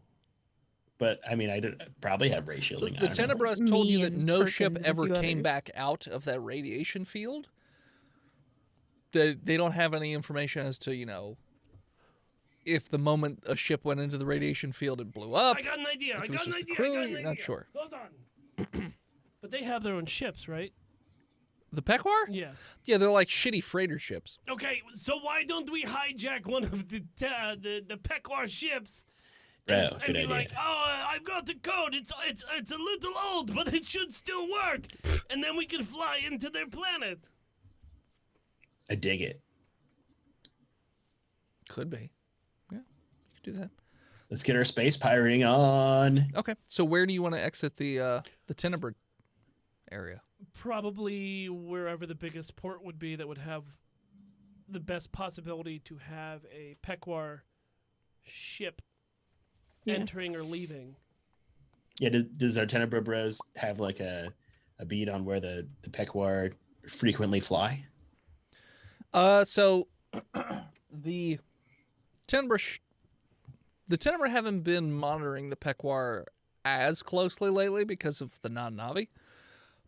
But I mean, I probably have ray So shielding. the I don't know. Tenebras told you Me that and no ship Perkins and a ever few came others. back out of that radiation field. They don't have any information as to, if the moment a ship went into the radiation field, it blew up. I got an idea. If I it was got an just the idea. crew, I got an you're idea. not sure. Hold on. But they have their own ships, right? The Pequar? Yeah. Yeah, they're like shitty freighter ships. Okay, so why don't we hijack one of the Pequar ships? Bro, And good be idea. like, oh, I've got the code. It's a little old, but it should still work. And then we can fly into their planet. I dig it. Could be. Yeah, you could do that. Let's get our space pirating on. Okay, so where do you want to exit the Tenebra area? Probably wherever the biggest port would be that would have the best possibility to have a Pequar ship Yeah. entering or leaving. Yeah, does our Tenebra Bros have like a beat on where the Pequar frequently fly? So the Tenebra haven't been monitoring the Pequar as closely lately because of the non-Navi,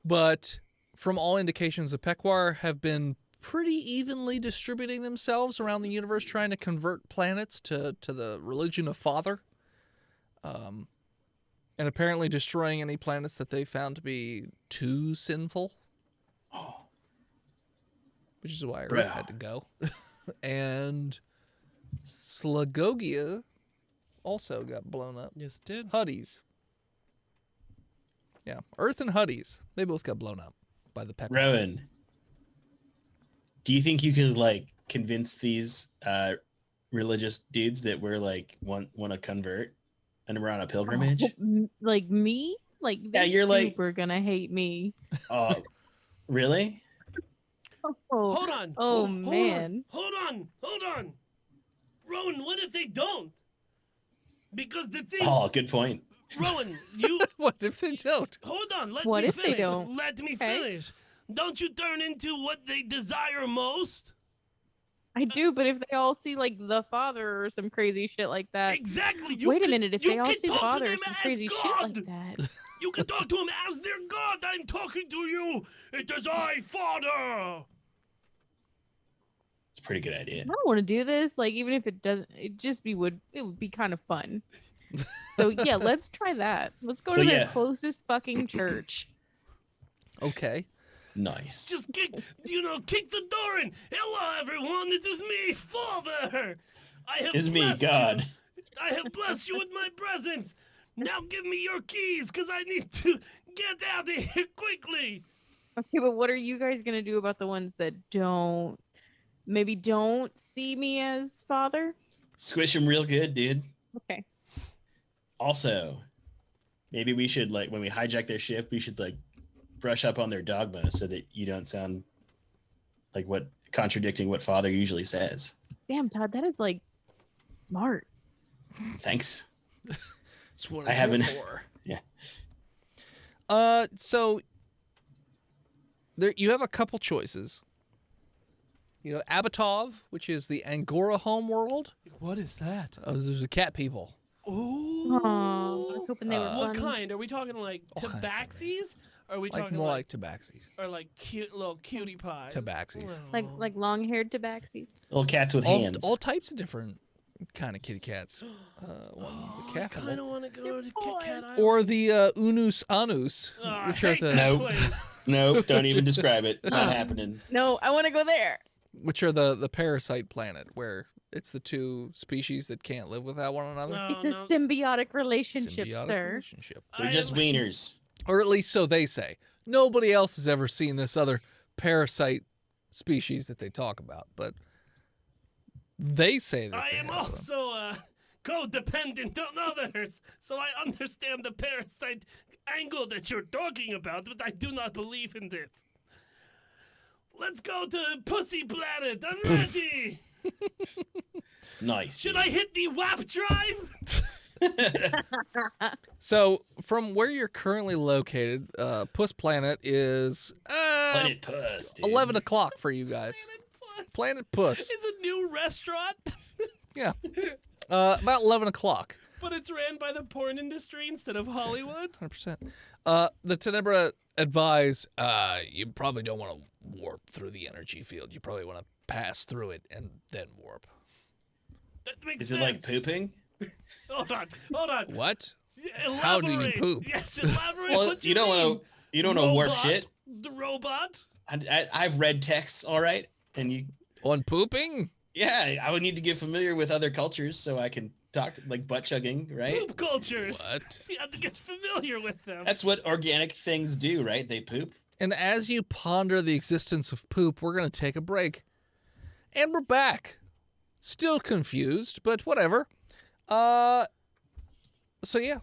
but from all indications, the Pequar have been pretty evenly distributing themselves around the universe, trying to convert planets to the religion of Father, and apparently destroying any planets that they found to be too sinful. Oh, Which is why Earth Bruh. had to go. And Slagogia also got blown up. Yes, it did. Huddies. Yeah, Earth and Huddies. They both got blown up by the Pequar. Rowan, do you think you could like convince these religious dudes that we're like want to convert and we're on a pilgrimage? Like me? Like Yeah, they're you're like- super gonna hate me. Oh, really? Oh, Hold on. oh Hold man. Hold on. Rowan, what if they don't? Because the thing, Oh, good point. Rowan, you What if they don't? hold on. Let What me if they finish. don't? Let me Okay. finish. Don't you turn into what they desire most? I do, but if they all see like the father or some crazy shit like that. Exactly. You Wait a can- minute, if you they all can see talk to father or them some as crazy shit God. like that. You can talk to him as their God. I'm talking to you. It is I, Father. It's a pretty good idea. I don't want to do this. Like even if it doesn't, it would be kind of fun. So yeah, let's try that. Let's go So, to yeah. the closest fucking church. Okay. Nice. Just kick the door in. Hello, everyone. It is me, Father. I have It's me, blessed you. God. I have blessed you with my presence. Now give me your keys, because I need to get out of here quickly. Okay, but what are you guys gonna do about the ones that don't see me as father? Squish them real good, dude. Okay. Also, maybe we should like when we hijack their ship, we should like brush up on their dogma so that you don't sound like contradicting what Father usually says. Damn, Todd, that is like smart. Thanks. That's what I I'm haven't- here for. Yeah. So there you have a couple choices. You have Abatov, which is the Angora homeworld. What is that? There's a cat people. Oh. Aw, I was hoping they were What ones. kind? Are we talking like All kinds of tabaxis? Or are we Like talking more like like tabaxis. or like cute little cutie pies? Tabaxis. Like long-haired tabaxis. Little cats with hands. All types of different kind of kitty cats. One, Oh, the I cat kind people. of want to go They're to Kit boys. Kat Island. Or the Unus Anus, Oh, I which are hate the that Nope. place. Nope, don't even describe it. Not happening. No, I want to go there. the parasite planet, where it's the two species that can't live without one another. No, It's a symbiotic relationship, Symbiotic sir. relationship. They're I just am- wieners. Or at least so they say. Nobody else has ever seen this other parasite species that they talk about, but they say that I they am have them. also codependent on others. So I understand the parasite angle that you're talking about, but I do not believe in it. Let's go to Pussy Planet. I'm ready. Nice. Should I hit the WAP drive? So, from where you're currently located, Puss Planet is Planet Puss, dude. 11 o'clock for you guys. Planet Puss. It's a new restaurant, Yeah. About 11 o'clock. but it's ran by the porn industry instead of Hollywood. 100%. The Tenebra advise you probably don't want to warp through the energy field. You probably want to pass through it and then warp. That makes Is sense. it like pooping? Hold on. What? Elaborate. How do you poop? Yes, elaborate. Well, what you don't mean. want to. You don't want to warp Robot? shit. The robot. I've read texts, all right, and you. On pooping? Yeah, I would need to get familiar with other cultures so I can talk to, like butt chugging, right? Poop cultures. What? You have to get familiar with them. That's what organic things do, right? They poop. And as you ponder the existence of poop, we're going to take a break. And we're back. Still confused, but whatever. So yeah.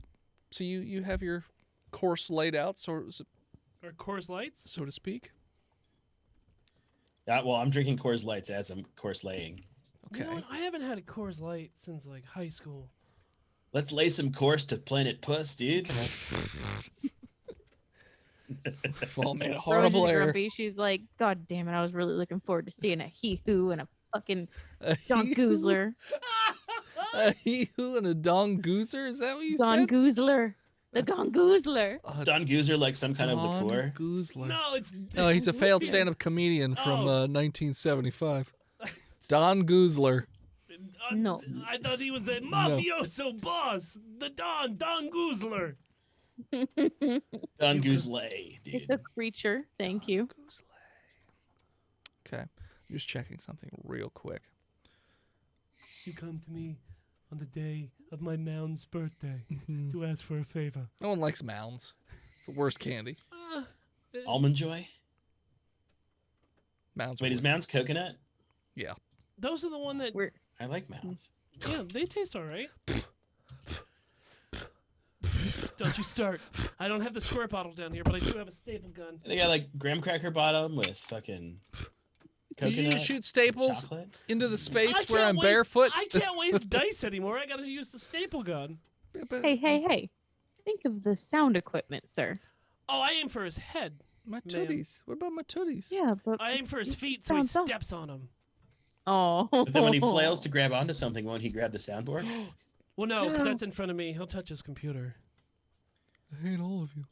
So you have your course laid out, so Or Coors Lights. to speak. Well, I'm drinking Coors Lights as I'm course laying. Okay. You know what? I haven't had a Coors Light since like high school. Let's lay some course to Planet Puss, dude. Fall made a Rose horrible is error. grumpy. She's like, God damn it! I was really looking forward to seeing a he-who and a fucking Don he Goozler. A he-who and a dong-goozer? Is that what you Don said? Goozler. The Gongoozler. Is Don Goozer like some kind of Don liqueur? Goozler. No, it's. No, he's a failed stand-up comedian from 1975. Don Goozler. No. I thought he was a mafioso boss. The Don Goozler. Don Goozley, It's dude. a creature. Thank you. Goozler. Okay, I'm just checking something real quick. You come to me on the day of my mound's birthday to ask for a favor. No one likes mounds. It's the worst candy. Almond Joy? Mounds. Wait, are is weird. Mounds coconut? Yeah. Those are the one that. We're I like Mounds. Yeah, they taste all right. Don't you start. I don't have the squirt bottle down here, but I do have a staple gun. They got like graham cracker bottom with fucking Did you coconut just shoot staples chocolate. into the space I where can't I'm waste- barefoot? I can't waste dice anymore. I gotta use the staple gun. hey. Think of the sound equipment, sir. Oh, I aim for his head. My tooties. What about my tooties? Yeah, but I aim for his feet so he Sounds off. steps on them. oh. But then when he flails to grab onto something, won't he grab the soundboard? Well, no, because No. that's in front of me. He'll touch his computer. I hate all of you.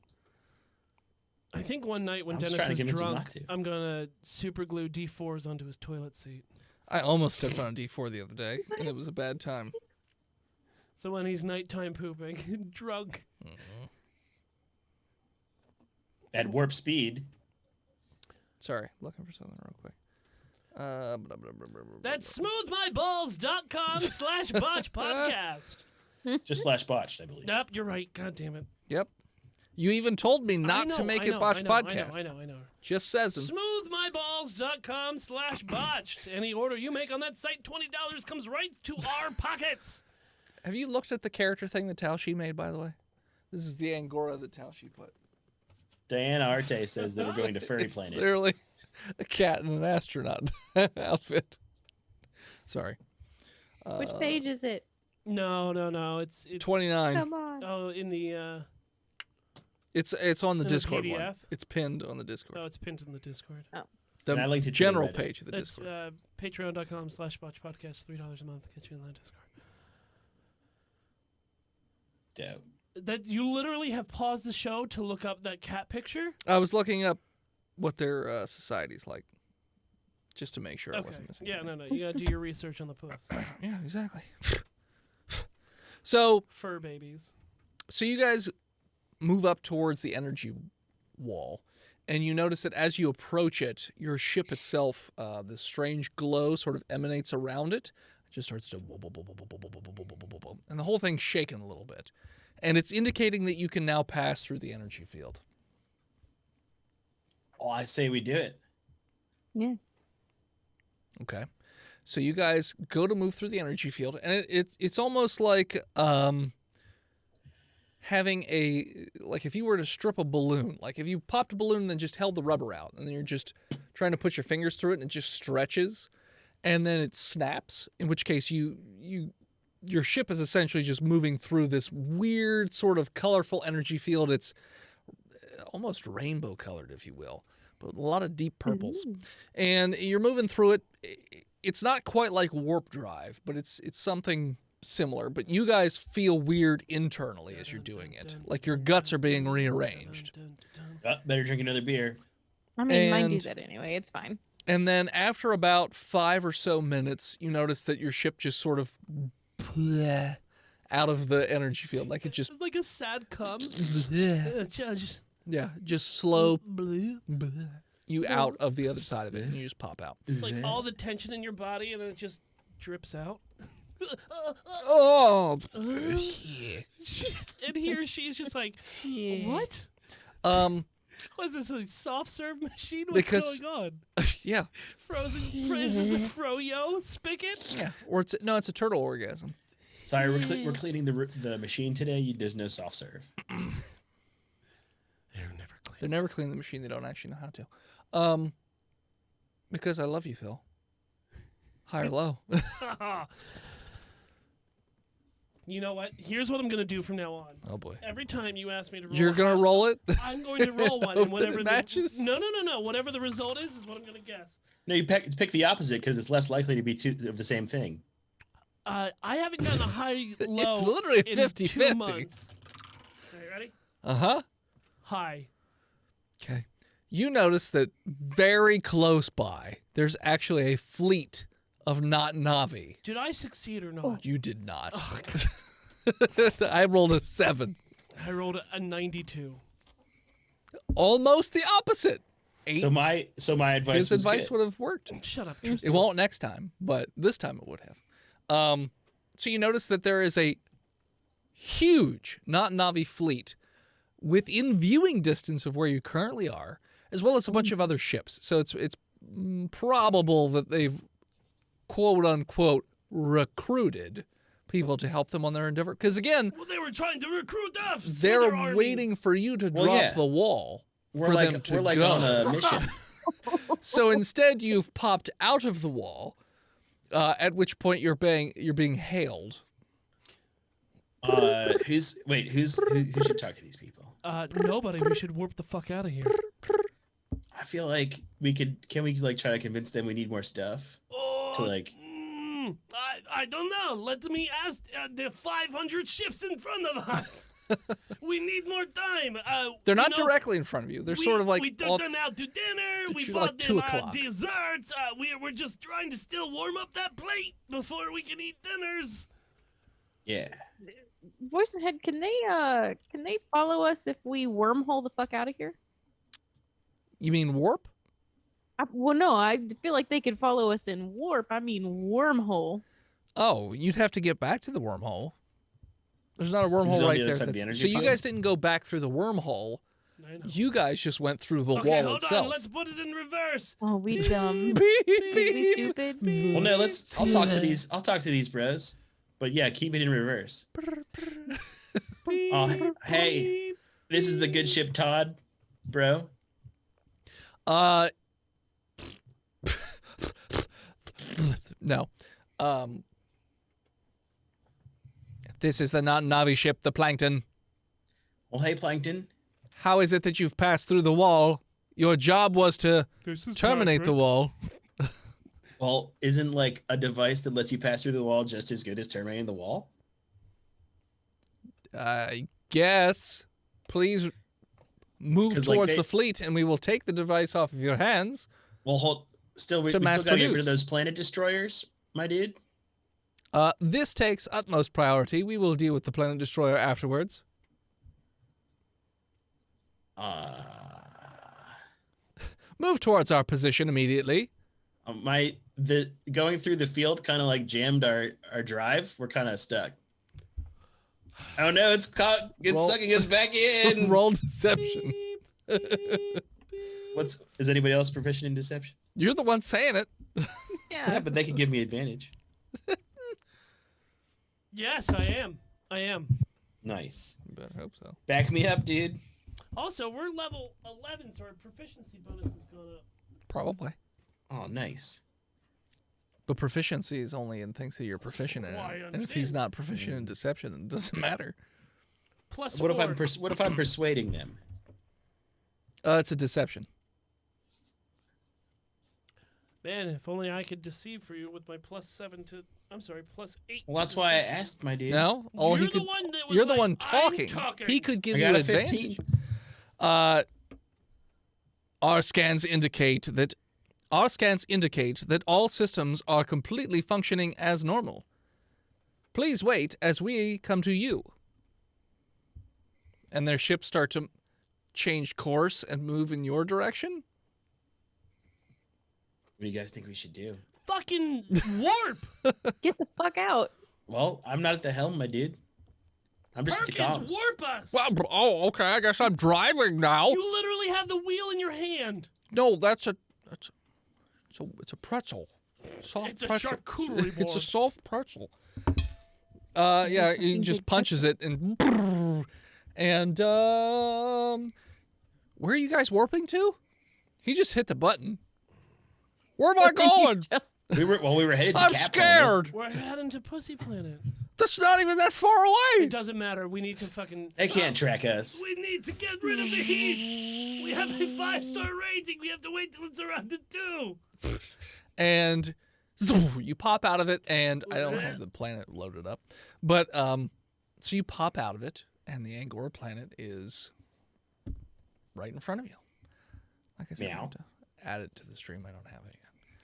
I think one night when I'm just Dennis trying to is convince him drunk, not to. I'm gonna super glue D4s onto his toilet seat. I almost stepped on a D4 the other day, and it was a bad time. So when he's nighttime pooping, drunk. At warp speed. Sorry, looking for something real quick. Blah, blah, blah, blah, blah, blah, That's blah. smoothmyballs.com/botch podcast. Just slash botched, I believe. Nope, you're right. God damn it. Yep. You even told me not to make it Botched Podcast. I know. Just says them. Smoothmyballs.com/botched. Any order you make on that site, $20 comes right to our pockets. Have you looked at the character thing that Taoshi made, by the way? This is the Angora that Taoshi put. Diana Arte says that we're going to Furry It's Planet. literally a cat in an astronaut outfit. Sorry. Which page is it? No. It's 29. Come on. Oh, in the It's on the In the Discord one. PDF? It's pinned on the Discord. it's pinned in the Discord. The And I linked it to the general Reddit. page of the That's Discord. patreon.com/botch podcast. $3 a month gets you in that Discord. Dope. That you literally have paused the show to look up that cat picture. I was looking up what their society's like, just to make sure I Okay. wasn't missing. Yeah, anything. no. You gotta do your research on the puss. Yeah, exactly. So Fur babies. you guys move up towards the energy wall, and you notice that as you approach it, your ship itself, this strange glow sort of emanates around it. It just starts to and the whole thing's shaking a little bit. And it's indicating that you can now pass through the energy field. Oh, I say we do it. Yeah. Okay. So you guys go to move through the energy field, and it's almost like having like if you were to strip a balloon, like if you popped a balloon and then just held the rubber out, and then you're just trying to put your fingers through it, and it just stretches, and then it snaps. In which case, your ship is essentially just moving through this weird sort of colorful energy field. It's almost rainbow colored, if you will, but a lot of deep purples, and you're moving through it. It's not quite like warp drive, but it's something similar. But you guys feel weird internally as you're doing it, like your guts are being rearranged. Oh, better drink another beer. I mean, mine do And- that anyway. It's fine. And then after about 5 or so minutes, you notice that your ship just sort of out of the energy field, like it just It's like a sad cum. yeah, just slow Blue. you out of the other side of it, and you just pop out. It's like all the tension in your body, and then it just drips out. Oh, yeah. And he or she's just like, what? Was this a soft serve machine? What's Because- going on? Yeah, Frozen. Is this a froyo spigot? yeah. Or it's a turtle orgasm. Sorry, we're cleaning the machine today. There's no soft serve. They're never clean. They're never cleaning the machine. They don't actually know how to. Because I love you, Phil. High or low. You know what? Here's what I'm gonna do from now on. Oh boy. Every time you ask me to roll, You're gonna roll it? I'm going to roll one, Hope and that whatever it matches? No. Whatever the result is what I'm gonna guess. No, you pick the opposite because it's less likely to be two of the same thing. I haven't gotten a high low. It's literally in 50-50. 2 months. Are you ready? Uh-huh. High. Okay. You notice that very close by, there's actually a fleet of not Navi. Did I succeed or not? You did not. Oh, I rolled a 7. I rolled a 92. Almost the opposite. 8. So my advice His was advice good. would have worked. Shut up, It Tristan. won't next time, but this time it would have. So you notice that there is a huge not Navi fleet within viewing distance of where you currently are, as well as a bunch of other ships. So it's probable that they've quote unquote recruited people to help them on their endeavor. Because again, Well, they were trying to recruit us. for they're their armies. waiting for you to Well, drop yeah. the wall We're for like them to we're like go. on a mission. So instead, you've popped out of the wall. At which point you're being hailed. Who should talk to these people? Nobody. We should warp the fuck out of here. I feel like can we like try to convince them we need more stuff Oh, to like I don't know. Let me ask the 500 ships in front of us. We need more time. They're not you know, directly in front of you. They're sort of like we took off- them out to dinner. It's We like bought 2 them o'clock. desserts. We're just trying to still warm up that plate before we can eat dinners. yeah. Voice and head, can they follow us if we wormhole the fuck out of here? You mean warp? Well, no, I feel like they could follow us in warp. I mean wormhole. Oh, you'd have to get back to the wormhole. There's not a Is it wormhole on right the other there. side of the that's- energy So you field? guys didn't go back through the wormhole. I know. You guys just went through the Okay, wall hold itself. on. Let's put it in reverse. Oh, we dumb. Beep, we beep. stupid. Well, no, I'll talk to these bros. But yeah, keep it in reverse. Oh, hey, this is the good ship Todd, bro. No. This is the non-Navi ship, the Plankton. Well, hey, Plankton. How is it that you've passed through the wall? Your job was to terminate the wall. Well, isn't like a device that lets you pass through the wall just as good as terminating the wall? I guess. Please move 'Cause, like, towards they- the fleet, and we will take the device off of your hands. Well, we To still mass gotta get rid produce. of those planet destroyers, my dude. This takes utmost priority. We will deal with the planet destroyer afterwards. Move towards our position immediately. The going through the field kind of like jammed our drive. We're kind of stuck. Oh no, it's caught. It's Roll- sucking us back in. Roll deception. Is anybody else proficient in deception? You're the one saying it. Yeah, Yeah. Yeah, but they could give me advantage. Yes, I am. I am. Nice. You better hope so. Back me up, dude. Also, we're level 11, so our proficiency bonus has gone up. Probably. Oh, nice. But proficiency is only in things that you're proficient in. Well, I And if he's understand. not proficient in deception, then it doesn't matter. Plus What 4. if I'm persuading them? It's a deception. Man, if only I could deceive for you with my +7 to... I'm sorry, +8. Well, that's why I asked, my dude. No, all You're he the could. one that was You're the like, one "I'm talking. talking." He could give I you got a advantage. 15. Our scans indicate that all systems are completely functioning as normal. Please wait as we come to you. And their ships start to change course and move in your direction. What do you guys think we should do? Fucking warp! Get the fuck out. Well, I'm not at the helm, my dude. I'm just at the Perkins, comms. warp us! Oh, okay. I guess I'm driving now. You literally have the wheel in your hand. No, it's a pretzel. Soft It's a pretzel. charcuterie It's a board. soft pretzel. Yeah, he just punches it and where are you guys warping to? He just hit the button. Where am I going? We were headed to I'm Cap scared. We're heading to Pussy Planet. That's not even that far It away. doesn't matter. We need to fucking... They can't track us. We need to get rid of the heat. We have a 5-star rating. We have to wait till it's around to 2. And zoom, you pop out of it, and I don't have the planet loaded up, but so you pop out of it, and the Angora planet is right in front of you. Like I said, I Meow. have to add it to the stream. I don't have it yet.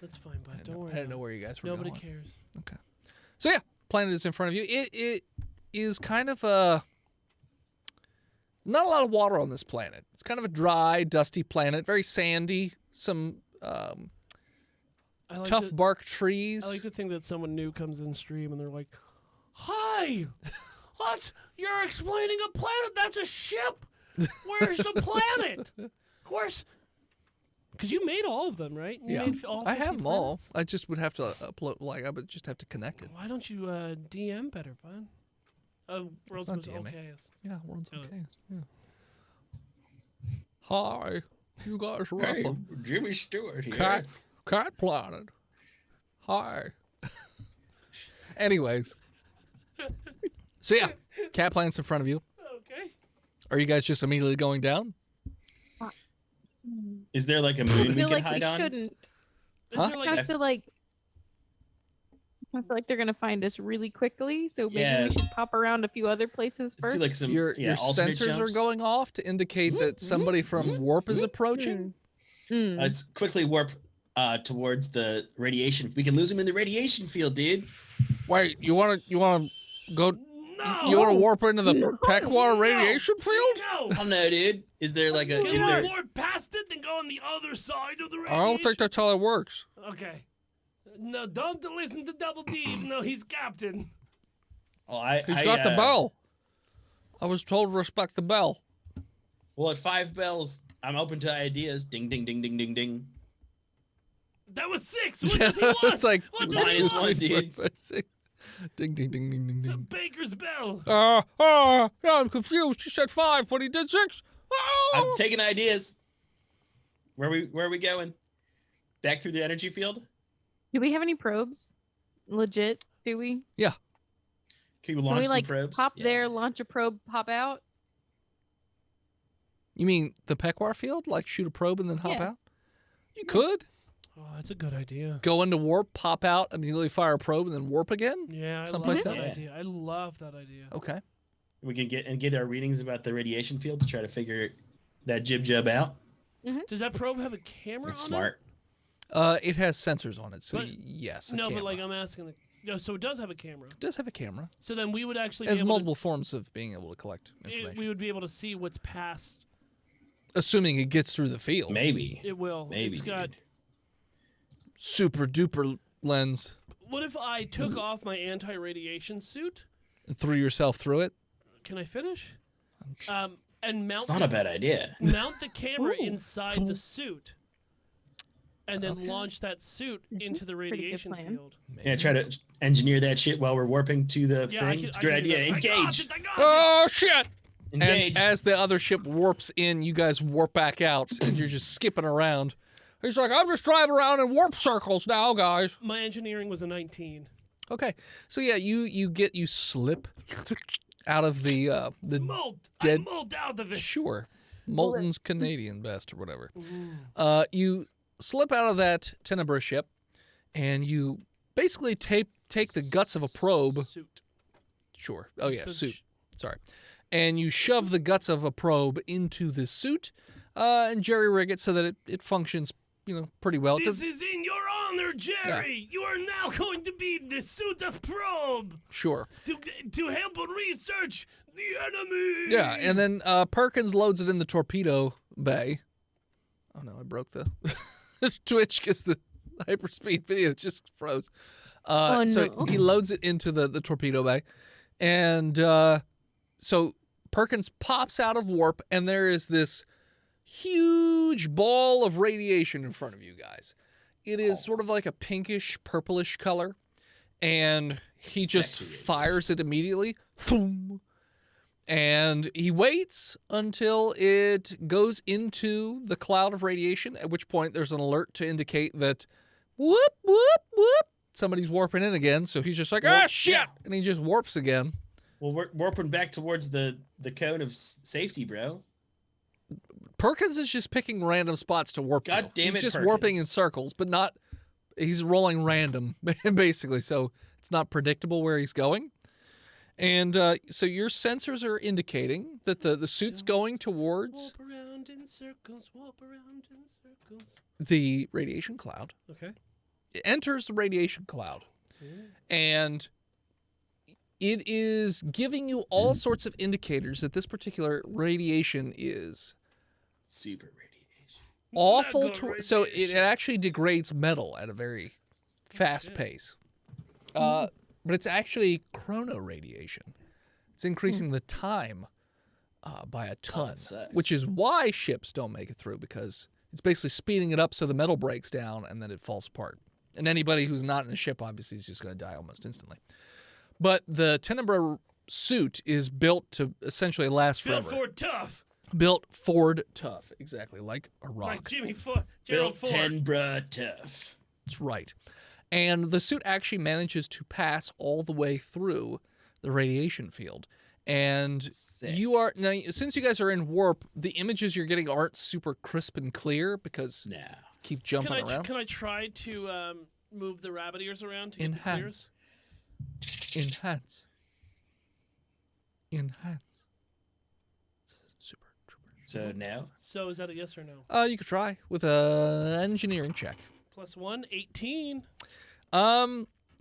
That's fine, bud. I Don't worry. I didn't know about where you guys it. were Nobody going. cares. Okay. So yeah, planet is in front of you. It is kind of a not a lot of water on this planet. It's kind of a dry, dusty planet, very sandy. Some I like tough to, bark trees. I like to think that someone new comes in stream and they're like, "Hi, what? You're explaining a planet? That's a ship. Where's the planet? Where's?" Because you made all of them, right? You Yeah, made all I 50 have them all. planets? I just would have to upload. Like I would just have to connect it. Why don't you DM better, bud? World's not most DMing. okay. Yeah, world's Oh. okay. Yeah. Hi, you guys are Hey, up Jimmy Stewart here. Cat Planet. Hi. Anyways, so yeah, Cat Planet's in front of you. Okay. Are you guys just immediately going down? Is there like a I moon we feel can like we hide on? shouldn't. Is Huh? there I like feel like they're gonna find us really quickly, so maybe Yeah. we should pop around a few other places Let's first. do like some Your alternate sensors are jumps. going off to indicate that somebody from warp is approaching. Mm. Let's quickly warp towards the radiation. We can lose him in the radiation field, dude. Wait, you want to go? no? You want to warp into the No. Peckwar radiation field? No. Oh no, dude. Is there like a? Can Is we there? warp past it and go on the other side of the radiation? I don't think that's how it works. Okay. No, don't listen to Double D, even though he's captain. Oh, He's got the bell. I was told to respect the bell. Well, at 5 bells, I'm open to ideas. Ding, ding, ding, ding, ding, ding. That was 6. What Yeah, does he want? it's like What does minus he want? 1, dude. Ding, ding, ding, ding, ding, It's a ding. baker's bell. Yeah, I'm confused. He said 5, but he did 6. I'm Oh! taking ideas. Where are we going? Back through the energy field? Do we have any probes? Legit? Do we? Can we Can launch we some like probes? pop Yeah. there, launch a probe, pop out? You mean the Peckwar field? Like shoot a probe and then hop Yeah. out? You could. Oh, that's a good idea. Go into warp, pop out, immediately fire a probe, and then warp again? Yeah, I Someplace love that else? idea. I love that idea. Okay. We can get our readings about the radiation field to try to figure that jib out. Does that probe have a camera It's on smart. It has sensors on it, so But- yes. it? A No, camera. but like I'm asking. No, so it does have a camera. It does have a camera. So then we would actually It has be able multiple forms of being able to collect to, information. we would be able to see what's past. Assuming it gets through the field. Maybe. It will. Maybe. It's got. dude. Super duper lens. What if I took off my anti-radiation suit? And threw yourself through it. Can I finish? And mount It's not a bad idea. mount the camera Ooh. inside the suit. and then Okay. launch that suit into the Pretty good radiation plan. field. Yeah, try to engineer that shit while we're warping to the thing. It's a good idea. I got Engage. it, I got it. Oh shit! Engage. And as the other ship warps in, you guys warp back out, and you're just skipping around. He's like, I'm just driving around in warp circles now, guys. My engineering was a 19. Okay, so yeah, you slip out of the Mold. dead- I mulled out of it. sure, Molten's Canadian best or whatever. Ooh. You slip out of that Tenebra ship, and you basically take the guts of a probe. Suit. Sure. Oh yeah, So suit. Sorry. And you shove the guts of a probe into this suit, and jerry rig it so that it functions, pretty well. It This does, is in your honor, Jerry. You are now going to be the suit of probe sure. to help research the enemy. Yeah, and then Perkins loads it in the torpedo bay. Oh no, I broke the Twitch because the hyperspeed video just froze. So no. he loads it into the torpedo bay, and so Perkins pops out of warp, and there is this huge ball of radiation in front of you guys. It is sort of like a pinkish, purplish color, and he just Sexy radiation. fires it immediately. Thum. And he waits until it goes into the cloud of radiation, at which point there's an alert to indicate that whoop, whoop, whoop, somebody's warping in again. So he's just like, Well, ah, shit! yeah. And he just warps again. Well, we're warping back towards the cone of safety, bro. Perkins is just picking random spots to warp God to. damn He's it, just warping in Perkins. circles, but not. He's rolling random, basically. So it's not predictable where he's going. And so your sensors are indicating that the suit's going towards Warp around in circles, warp around in circles. the radiation cloud. Okay. It enters the radiation cloud, Ooh. and it is giving you all sorts of indicators that this particular radiation is Super radiation. awful. Mega So it radiation. actually degrades metal at a very fast shit. pace. But it's actually chrono radiation. It's increasing the time by a ton, sucks. which is why ships don't make it through, because it's basically speeding it up so the metal breaks down and then it falls apart. And anybody who's not in a ship obviously is just going to die almost instantly. But the Tenebra suit is built to essentially last Built forever. for tough. Built Ford tough, exactly, like a rock. Like Jimmy Ford. Gerald Built Ford. 10 bruh tough. That's right. And the suit actually manages to pass all the way through the radiation field. And Sick. you are now, since you guys are in warp, the images you're getting aren't super crisp and clear because Nah. you keep jumping around. Can I try to move the rabbit ears around to get the clears? Enhance. Super. So now, So is that a yes or no? You could try with a engineering check. +1, 18.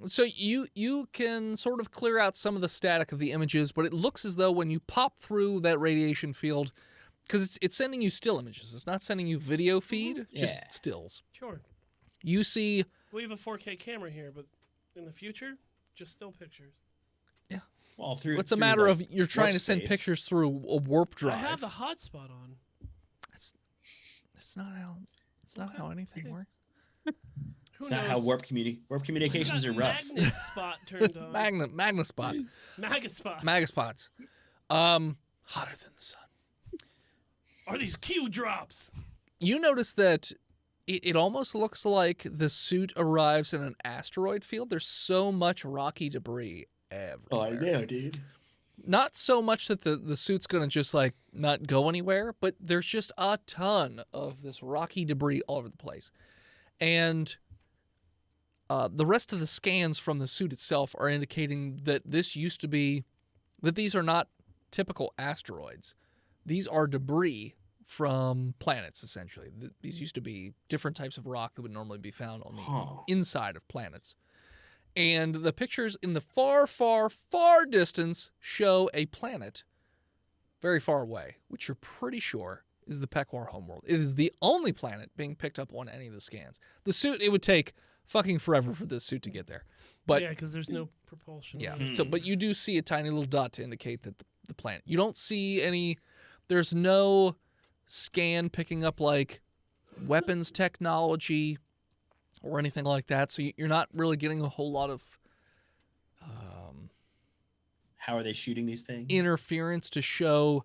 So you can sort of clear out some of the static of the images, but it looks as though when you pop through that radiation field, because it's sending you still images, it's not sending you video feed, just Yeah. stills. Sure. You see, We have a 4K camera here, but in the future, just still pictures. well, through. it's a through, matter like, of you're trying to send space. pictures through a warp I drive. have the hotspot on. It's not how anything Okay. works. Who It's not how knows? warp communications are rough. Magnet spot turned on. Magna spot. Magaspot. Magaspots. Hotter than the sun. Are these Q drops? You notice that it almost looks like the suit arrives in an asteroid field. There's so much rocky debris everywhere. dude. Not so much that the suit's going to just like not go anywhere, but there's just a ton of this rocky debris all over the place. And the rest of the scans from the suit itself are indicating that these are not typical asteroids. These are debris from planets, essentially. These used to be different types of rock that would normally be found on the Huh. inside of planets. And the pictures in the far, far, far distance show a planet very far away, which you're pretty sure is the Pequar homeworld. It is the only planet being picked up on any of the scans. The suit, it would take fucking forever for this suit to get there. But Yeah, because there's no propulsion. yeah, on it. but you do see a tiny little dot to indicate that the planet. You don't see any. There's no scan picking up like weapons technology, or anything like that. So you're not really getting a whole lot of How are they shooting these things? interference to show,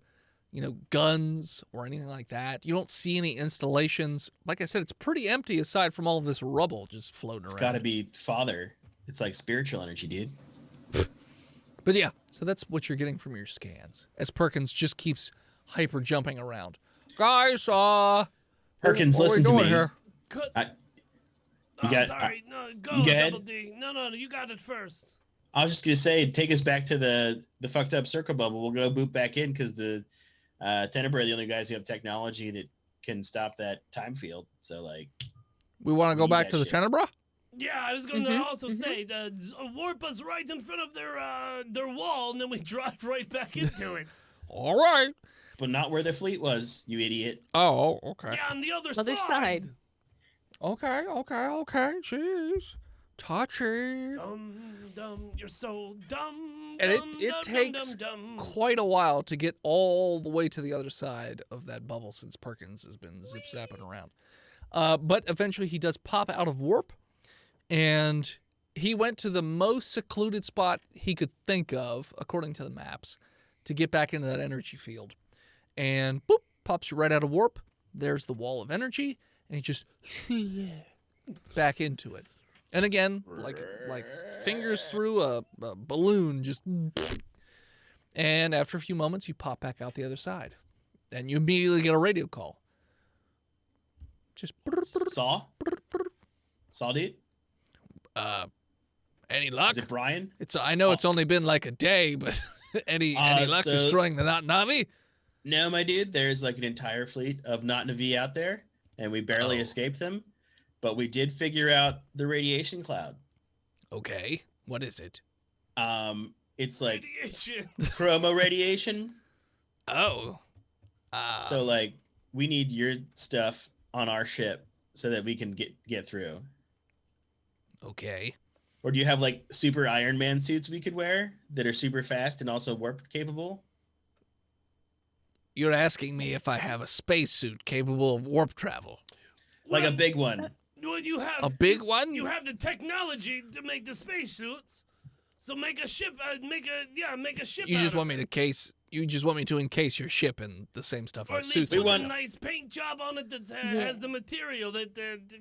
guns or anything like that. You don't see any installations. Like I said, it's pretty empty aside from all of this rubble just floating It's around. got to be father. It's like spiritual energy, dude. But yeah, so that's what you're getting from your scans. As Perkins just keeps hyper jumping around. Guys, Perkins, what are we listen to doing me. here? Cut. You got- sorry. No, go, you go ahead. Double D. No, you got it first. I was just gonna say, take us back to the fucked up circle bubble. We'll go boot back in because the Tenebrae are the only guys who have technology that can stop that time field. So like, We want to go Need back that to the shit. Tenebra? Yeah, I was going to Mhm, also say warp us right in front of their wall, and then we drive right back into it. All right. but not where the fleet was, you idiot. Oh, okay. Yeah, on the other Other side. Okay. Jeez. Touchy. Dumb, you're so dumb. And dumb, it dumb, takes dumb. quite a while to get all the way to the other side of that bubble since Perkins has been zip-zapping around. But eventually he does pop out of warp, and he went to the most secluded spot he could think of, according to the maps, to get back into that energy field. And boop, pops you right out of warp. There's the wall of energy, and he just back into it. And again, like fingers through a balloon, just. And after a few moments, you pop back out the other side, and you immediately get a radio call. Just Saw, dude. any luck? Is it Brian? I know it's only been like a day, but any luck so- destroying the Not Navi? No, my dude. There's like an entire fleet of Not Navi out there, and we barely Oh. escaped them. But we did figure out the radiation cloud. Okay, what is it? It's like Radiation. chromo radiation. Oh, So like, we need your stuff on our ship so that we can get through. okay. Or do you have like super Iron Man suits we could wear that are super fast and also warp capable? You're asking me if I have a spacesuit capable of warp travel. Like a Well, big one. Well, you have A big one? You have the technology to make the spacesuits. So make a ship. Make a ship. You out just of want me it. to encase. You just want me to encase your ship in the same stuff Or our at suits least are. We put want- a nice paint job on it that Yeah. has the material that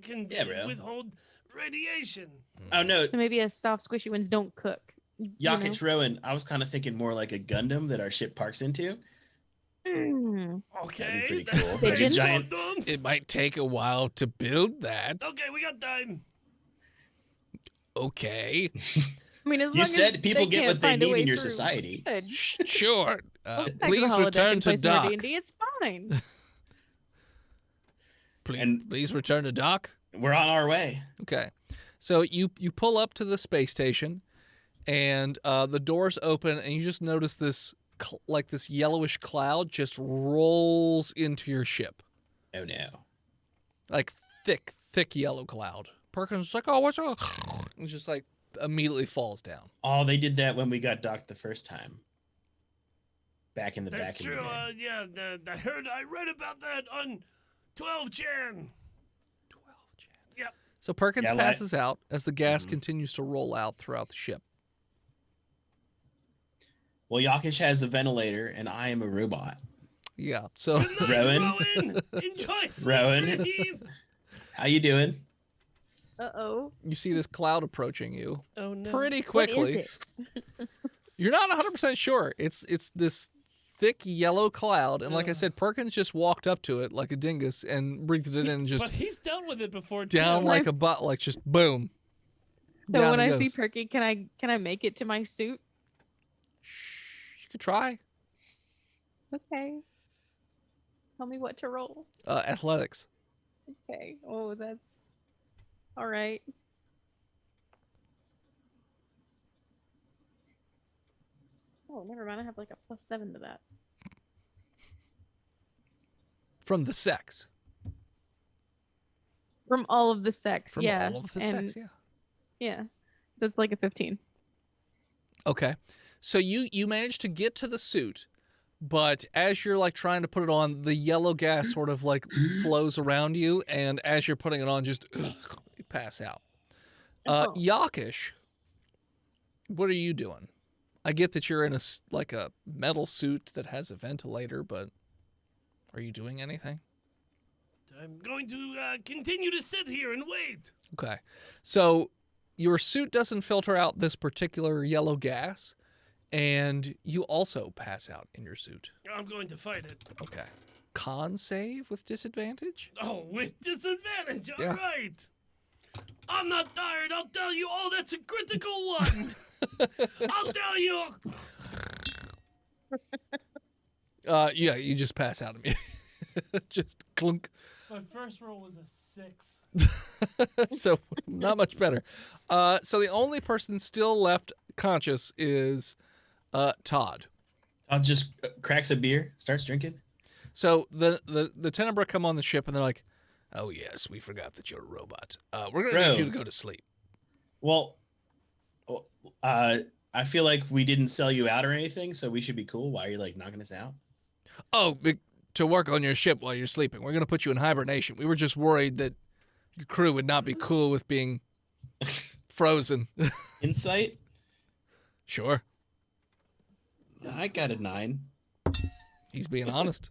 can Yeah, bro. withhold radiation. Oh no, So maybe a soft, squishy ones don't cook. you know? Yakich Rowan. I was kind of thinking more like a Gundam that our ship parks into. Mm. Okay, pretty that's cool. space Like a giant- condoms. It might take a while to build that. Okay, we got time. Okay. I mean, as long You as said people they get can't what they find a need way in your through, society. good. Sure. Back to the Please holodeck return and to play some more dock. D&D, it's fine. Please return to dock. We're on our way. Okay. So you pull up to the space station, and the doors open, and you just notice this this yellowish cloud just rolls into your ship, Oh no. like thick yellow cloud. Perkins is like, oh, what's up? And just like immediately falls down. Oh, they did that when we got docked the first time. Back in the That's back in the true. day. Yeah, I read about that on 12chan. Yep. So Perkins Yeah, like- passes out as the gas Mhm. continues to roll out throughout the ship. Well, Yakich has a ventilator, and I am a robot. Yeah. So Good night, Rowan. Enjoy sweet Rowan. dreams. How you doing? Uh-oh. you see this cloud approaching you Oh no. pretty What is quickly. it? You're not 100% sure. It's this thick yellow cloud, and like I Ugh. said, Perkins just walked up to it like a dingus and breathed it in, and just But he's dealt with it before too. down like a butt, like just boom. So Down when it I see goes. Perky, can I make it to my suit? Shh, you could try Okay. Tell me what to roll. athletics. Okay. Oh, that's all right. Oh, never mind. I have like a +7 to that. From the sex. From all of the sex. From yeah. all of the and sex, yeah. yeah. That's like a 15. Okay. So you managed to get to the suit, but as you're like trying to put it on, the yellow gas sort of like flows around you, and as you're putting it on, just it pass out. Oh. Yakish, what are you doing? I get that you're in a metal suit that has a ventilator, but are you doing anything? I'm going to continue to sit here and wait. Okay. So your suit doesn't filter out this particular yellow gas, and you also pass out in your suit. I'm going to fight it. Okay. Con save with disadvantage? Oh, with disadvantage. Yeah. All right. I'm not tired. I'll tell you. Oh, that's a critical one. I'll tell you. Yeah, you just pass out immediately. Just clunk. My first roll was a 6. So not much better. So the only person still left conscious is Todd. Todd just cracks a beer, starts drinking. So the Tenebra come on the ship and they're like, "Oh yes, we forgot that you're a robot. We're gonna need you to go to sleep." Well, I feel like we didn't sell you out or anything, so we should be cool. Why are you like knocking us out? Oh, to work on your ship while you're sleeping. We're gonna put you in hibernation. We were just worried that your crew would not be cool with being frozen. Insight? Sure. I got a 9. He's being honest.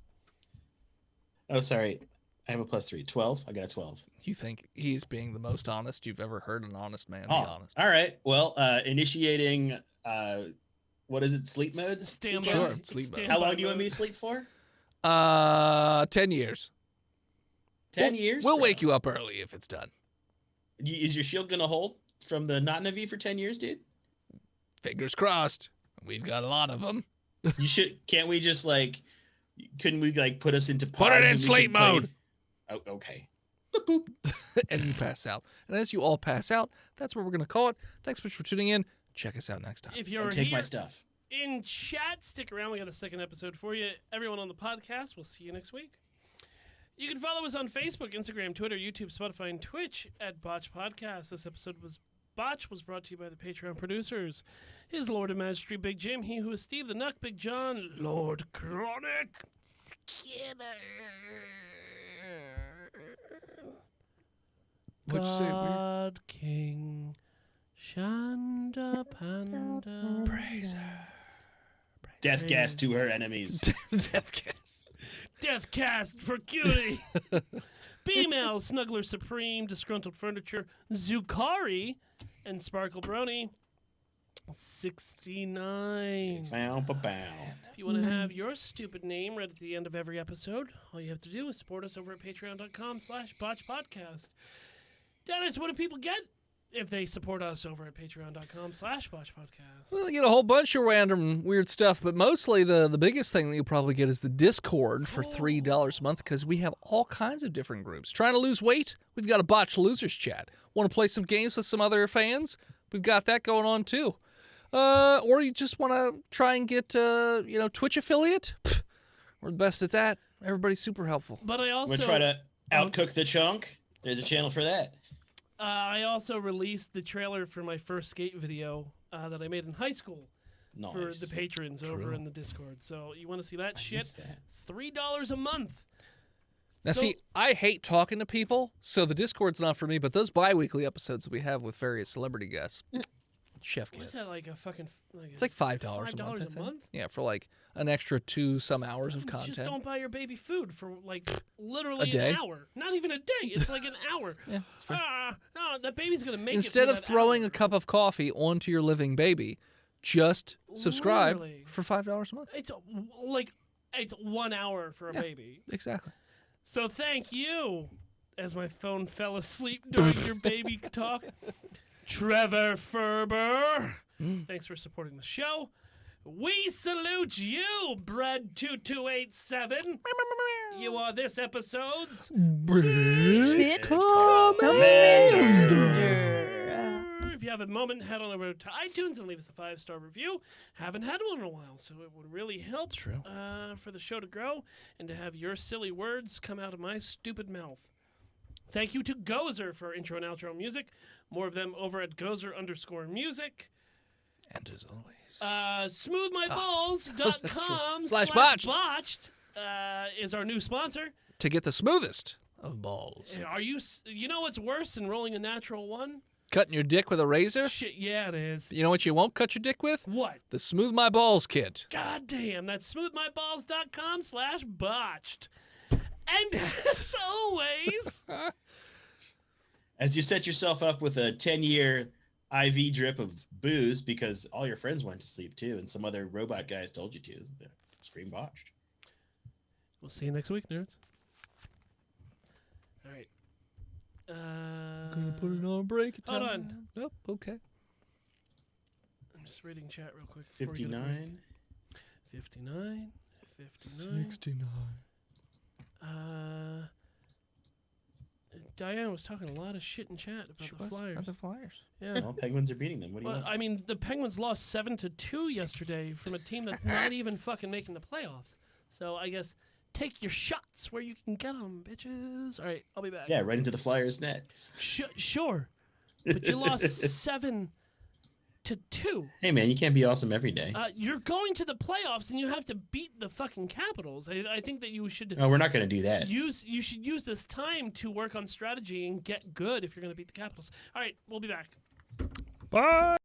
Oh, sorry. I have a +3. 12. I got a 12. You think he's being the most honest you've ever heard an honest man be Oh, honest. all right. Well, initiating, what is it? Sleep mode? Stand Sure, by. sleep stand mode. How by long do you want mode. me to sleep for? 10 years. 10 years? We'll wake you up early if it's done. Is your shield going to hold from the not Navi for 10 years, dude? Fingers crossed. We've got a lot of them. Can't we just couldn't we put us into pods? Put it in and we could sleep play- mode. Oh, okay. Boop, boop. And you pass out. And as you all pass out, that's what we're going to call it. Thanks so much for tuning in. Check us out next time. If you're And take here my stuff. in chat, stick around. We got a second episode for you. Everyone on the podcast, we'll see you next week. You can follow us on Facebook, Instagram, Twitter, YouTube, Spotify, and Twitch at Botched Podcast. This episode was Botch was brought to you by the Patreon producers. His Lord of Majesty, Big Jim. He who is Steve the Nuck, Big John, Lord Chronic, Skinner. What'd you say? Weird? God King, Shanda Panda. Praise her. Death gas to her enemies. Death kiss. Death Cast for cutie. B-Mail, Snuggler Supreme, Disgruntled Furniture, Zukari, and Sparkle Brony. 69. Bow, ba, bow. If you want to have your stupid name read at the end of every episode, all you have to do is support us over at patreon.com/botchpodcast. Dennis, what do people get if they support us over at patreon.com/botchpodcast? Well, you get a whole bunch of random weird stuff, but mostly the biggest thing that you'll probably get is the Discord for $3 a month because we have all kinds of different groups. Trying to lose weight? We've got a Botched Losers chat. Want to play some games with some other fans? We've got that going on too. Or you just want to try and get, Twitch affiliate? Pfft, we're the best at that. Everybody's super helpful. But I also We're trying to outcook the chunk. There's a channel for that. I also released the trailer for my first skate video that I made in high school Nice. for the patrons over in the Discord. So you want to see that I shit? missed that. $3 a month. Now, So- see, I hate talking to people, so the Discord's not for me, but those bi-weekly episodes that we have with various celebrity guests, chef What is kiss. that like a fucking? It's like $5 a $5 month. I a think. month? Yeah, for like an extra 2-some hours of Just content. don't buy your baby food for like literally A day? an hour. Not even a day. It's like an hour. Yeah, that's fair. No, that baby's gonna make it. Instead through of that throwing hour. a cup of coffee onto your living baby, just subscribe Literally. for $5 a month. It's 1 hour for a Yeah. baby. Exactly. So thank you, as my phone fell asleep during your baby talk, Trevor Ferber. Thanks for supporting the show. We salute you, Bread2287. You are this episode's Bitch Commander. If you have a moment, head on over to iTunes and leave us a 5-star review. Haven't had one in a while, so it would really help True. for the show to grow and to have your silly words come out of my stupid mouth. Thank you to Gozer for intro and outro music. More of them over at Gozer_music. And as always, Smoothmyballs.com Slash botched. botched is our new sponsor. to get the smoothest of balls. Are you? You know what's worse than rolling a natural one? Cutting your dick with a razor? Shit, yeah, it is. You know what you won't cut your dick with? What? The Smooth My Balls kit. God damn, that's smoothmyballs.com/botched. And as always, As you set yourself up with a 10-year IV drip of booze because all your friends went to sleep too, and some other robot guys told you to. Scream botched. we'll see you next week, nerds. All right. Gonna put it on break. Hold on. Nope. Okay. I'm just reading chat real quick. before we get a break. 59. 59. 69. Diane was talking a lot of shit in chat about the Flyers. The Flyers. Yeah. Well, Penguins are beating them. What do you Well, want? I mean, the Penguins lost 7-2 yesterday from a team that's not even fucking making the playoffs. So I guess take your shots where you can get them, bitches. All right, I'll be back. Yeah, right into the Flyers' nets. Sure, but you lost 7-2. Hey, man, you can't be awesome every day. You're going to the playoffs and you have to beat the fucking Capitals. I think that you should No, we're not going to do that. you should use this time to work on strategy and get good if you're going to beat the Capitals. All right, we'll be back. Bye.